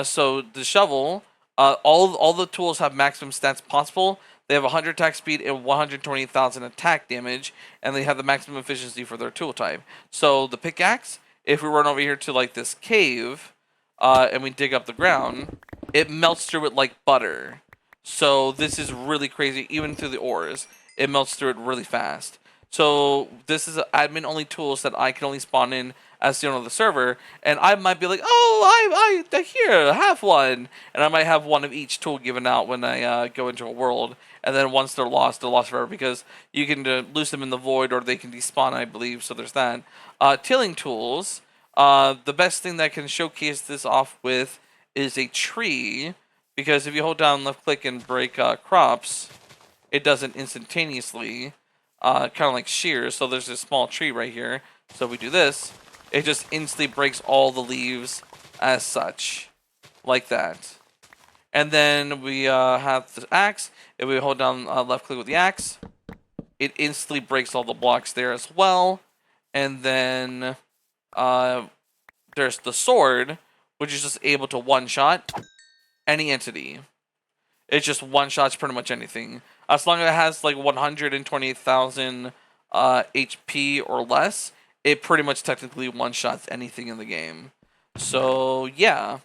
Speaker 1: So the shovel, all the tools have maximum stats possible. They have 100 attack speed and 120,000 attack damage, and they have the maximum efficiency for their tool type. So the pickaxe, if we run over here to like this cave, and we dig up the ground, it melts through it like butter. So this is really crazy, even through the ores. It melts through it really fast. So this is admin only tools that I can only spawn in as the owner of the server, and I might be like, oh, I here, have one, and I might have one of each tool given out when I go into a world, and then once they're lost forever, because you can lose them in the void, or they can despawn, I believe, so there's that. Tilling tools, the best thing that can showcase this off with is a tree, because if you hold down left click and break crops, it does it instantaneously, kind of like shears. So there's this small tree right here. So if we do this, it just instantly breaks all the leaves as such, like that. And then we have the axe. If we hold down left click with the axe, it instantly breaks all the blocks there as well. And then there's the sword, which is just able to one-shot any entity. It's just one-shots pretty much anything. As long as it has like 120,000 HP or less, it pretty much technically one-shots anything in the game. So, yeah.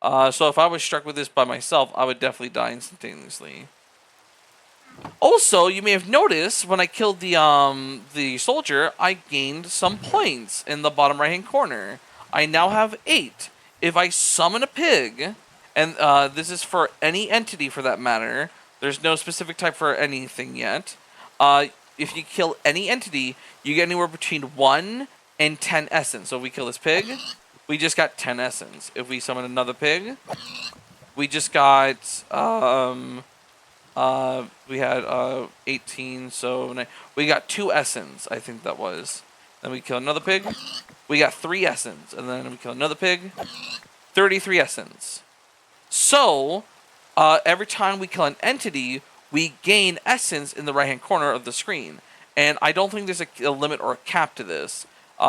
Speaker 1: So if I was struck with this by myself, I would definitely die instantaneously. Also, you may have noticed when I killed the soldier, I gained some points in the bottom right-hand corner. I now have 8. If I summon a pig, and this is for any entity for that matter, there's no specific type for anything yet. If you kill any entity, you get anywhere between 1 and 10 essence. So if we kill this pig, we just got 10 essence. If we summon another pig, we just got we had 18, so we got 2 essence, I think that was. Then we kill another pig, we got 3 essence, and then we kill another pig, 33 essence. So, every time we kill an entity, we gain essence in the right-hand corner of the screen. And I don't think there's a limit or a cap to this,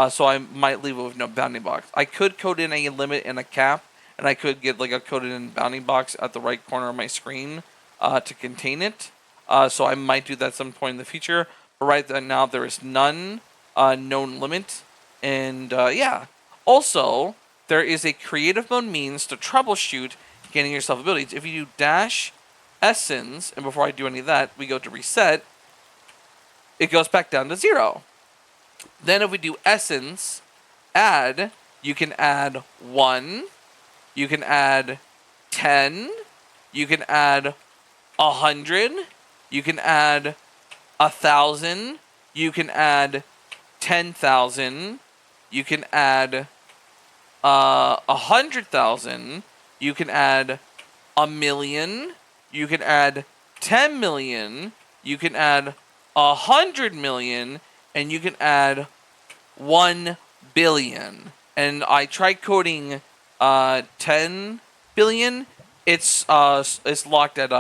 Speaker 1: so I might leave it with no bounding box. I could code in a limit and a cap, and I could get like a coded in bounding box at the right corner of my screen to contain it. So I might do that at some point in the future. But right now, there is none known limit. And yeah. Also, there is a creative mode means to troubleshoot gaining yourself abilities. If you do dash essence, and before I do any of that, we go to reset, it goes back down to 0. Then if we do essence, add, you can add 1, you can add 10, you can add 100, you can add 1,000, you can add 10,000, you can add 100,000, you can add 1,000,000, you can add 10 million, you can add 100 million, and you can add 1 billion. And I tried coding 10 billion. It's locked at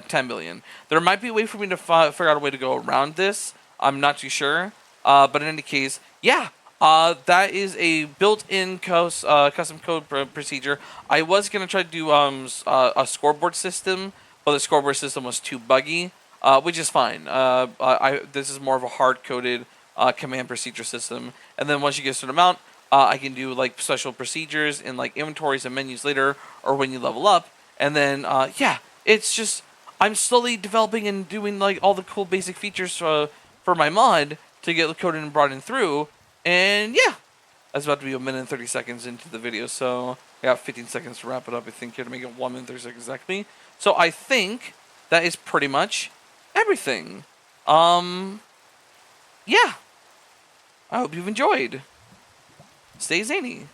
Speaker 1: 10 billion. There might be a way for me to figure out a way to go around this. I'm not too sure. But in any case, yeah. That is a built-in custom code procedure. I was going to try to do a scoreboard system, but the scoreboard system was too buggy, which is fine. This is more of a hard-coded command procedure system. And then once you get a certain amount, I can do like special procedures in like inventories and menus later, or when you level up. And then, yeah, it's just, I'm slowly developing and doing like all the cool basic features for my mod to get coded and brought in through. And yeah, that's about to be 1 minute and 30 seconds into the video, so I got 15 seconds to wrap it up, I think, here to make it 1 minute and 30 seconds exactly. So I think that is pretty much everything. Yeah. I hope you've enjoyed. Stay zany.